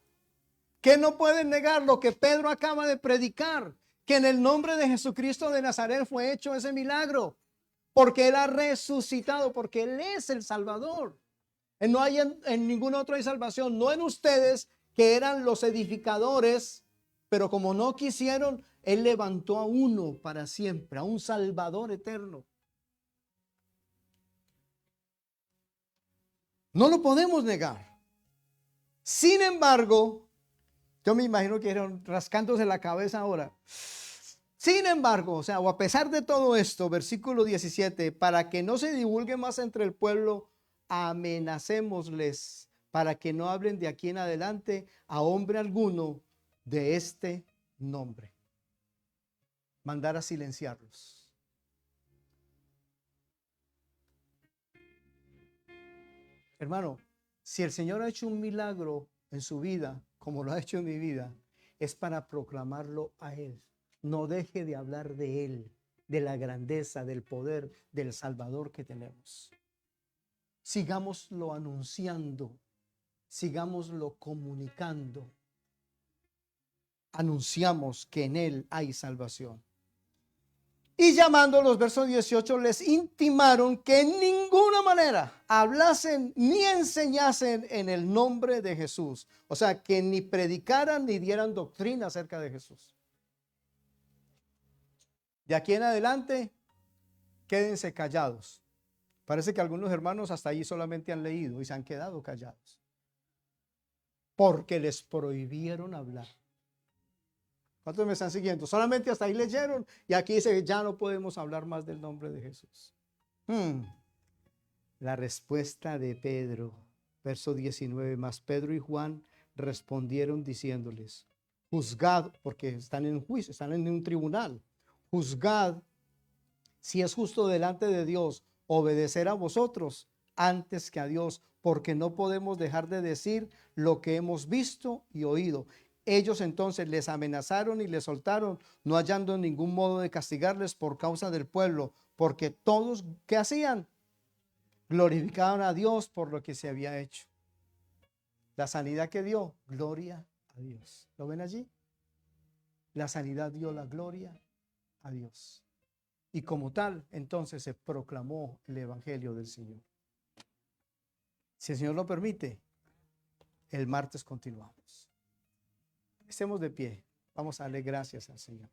Speaker 1: ¿Qué no pueden negar? Lo que Pedro acaba de predicar, que en el nombre de Jesucristo de Nazaret fue hecho ese milagro, porque Él ha resucitado, porque Él es el Salvador. No hay en ningún otro hay salvación, no en ustedes, que eran los edificadores, pero como no quisieron, Él levantó a uno para siempre, a un Salvador eterno. No lo podemos negar. Sin embargo, yo me imagino que eran rascándose la cabeza ahora. Sin embargo, o a pesar de todo esto, versículo 17, para que no se divulgue más entre el pueblo amenacémosles para que no hablen de aquí en adelante a hombre alguno de este nombre. Mandar a silenciarlos. Hermano, si el Señor ha hecho un milagro en su vida, como lo ha hecho en mi vida, es para proclamarlo a Él. No deje de hablar de Él, de la grandeza, del poder, del Salvador que tenemos. Sigámoslo anunciando, sigámoslo comunicando. Anunciamos que en Él hay salvación. Y llamándolos, verso 18, les intimaron que en ninguna manera hablasen ni enseñasen en el nombre de Jesús. O sea, que ni predicaran ni dieran doctrina acerca de Jesús. De aquí en adelante, quédense callados. Parece que algunos hermanos hasta ahí solamente han leído y se han quedado callados. Porque les prohibieron hablar. ¿Cuántos me están siguiendo? Solamente hasta ahí leyeron y aquí dice, ya no podemos hablar más del nombre de Jesús. La respuesta de Pedro, verso 19, más Pedro y Juan respondieron diciéndoles, juzgad, porque están en juicio, están en un tribunal, juzgad si es justo delante de Dios obedecer a vosotros antes que a Dios, porque no podemos dejar de decir lo que hemos visto y oído. Ellos entonces les amenazaron y les soltaron, no hallando ningún modo de castigarles por causa del pueblo, porque todos, ¿qué hacían? Glorificaban a Dios por lo que se había hecho. La sanidad que dio, gloria a Dios. ¿Lo ven allí? La sanidad dio la gloria a Dios. Y como tal, entonces se proclamó el evangelio del Señor. Si el Señor lo permite, el martes continuamos. Estemos de pie. Vamos a darle gracias al Señor.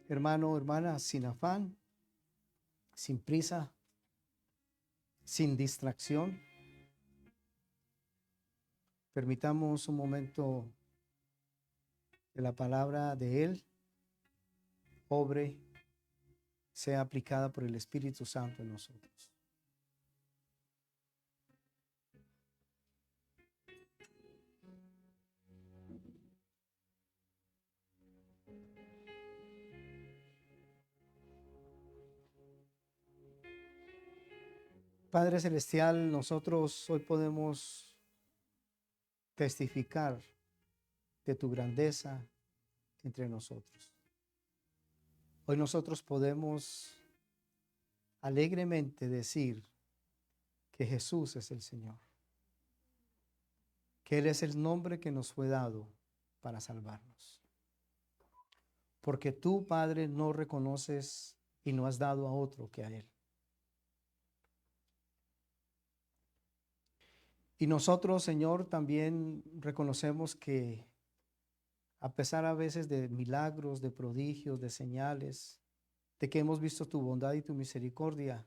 Speaker 1: Hermano, hermana, sin afán, sin prisa, sin distracción, permitamos un momento que la palabra de Él obre, sea aplicada por el Espíritu Santo en nosotros. Padre Celestial, nosotros hoy podemos testificar de tu grandeza entre nosotros. Hoy nosotros podemos alegremente decir que Jesús es el Señor, que Él es el nombre que nos fue dado para salvarnos. Porque tú, Padre, no reconoces y no has dado a otro que a Él. Y nosotros, Señor, también reconocemos que a pesar a veces de milagros, de prodigios, de señales, de que hemos visto tu bondad y tu misericordia,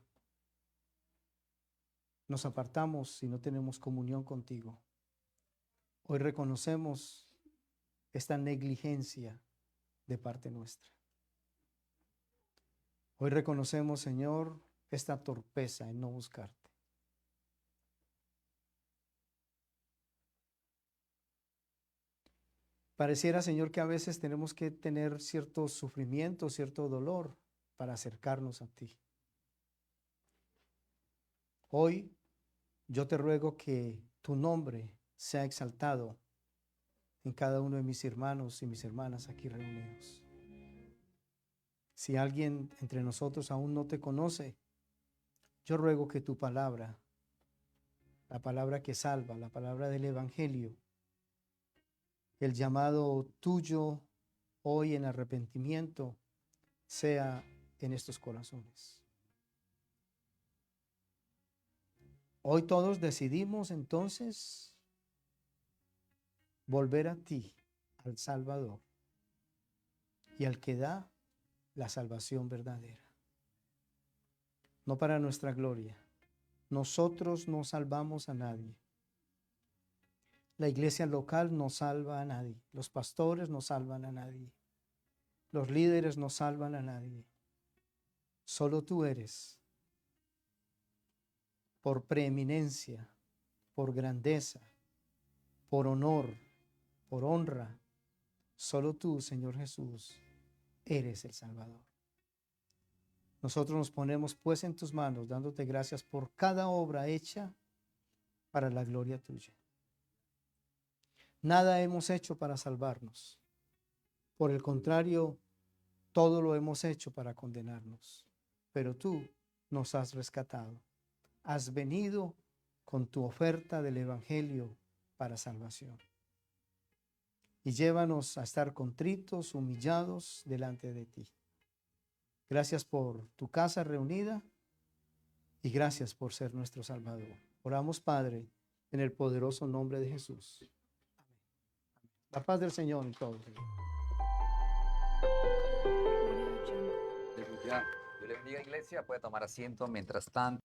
Speaker 1: nos apartamos y no tenemos comunión contigo. Hoy reconocemos esta negligencia de parte nuestra. Hoy reconocemos, Señor, esta torpeza en no buscarte. Pareciera, Señor, que a veces tenemos que tener cierto sufrimiento, cierto dolor para acercarnos a ti. Hoy yo te ruego que tu nombre sea exaltado en cada uno de mis hermanos y mis hermanas aquí reunidos. Si alguien entre nosotros aún no te conoce, yo ruego que tu palabra, la palabra que salva, la palabra del Evangelio, el llamado tuyo hoy en arrepentimiento, sea en estos corazones. Hoy todos decidimos entonces volver a ti, al Salvador, y al que da la salvación verdadera. no para nuestra gloria. Nosotros no salvamos a nadie. La iglesia local no salva a nadie. Los pastores no salvan a nadie. Los líderes no salvan a nadie. Solo tú eres, por preeminencia, por grandeza, por honor, por honra. Solo tú, Señor Jesús, eres el Salvador. Nosotros nos ponemos pues en tus manos, dándote gracias por cada obra hecha para la gloria tuya. Nada hemos hecho para salvarnos. Por el contrario, todo lo hemos hecho para condenarnos. Pero tú nos has rescatado. Has venido con tu oferta del Evangelio para salvación. Y llévanos a estar contritos, humillados delante de ti. Gracias por tu casa reunida y gracias por ser nuestro Salvador. Oramos, Padre, en el poderoso nombre de Jesús. La paz del Señor en todo.
Speaker 2: Aleluya. Dios le bendiga, iglesia. Puede tomar asiento mientras tanto.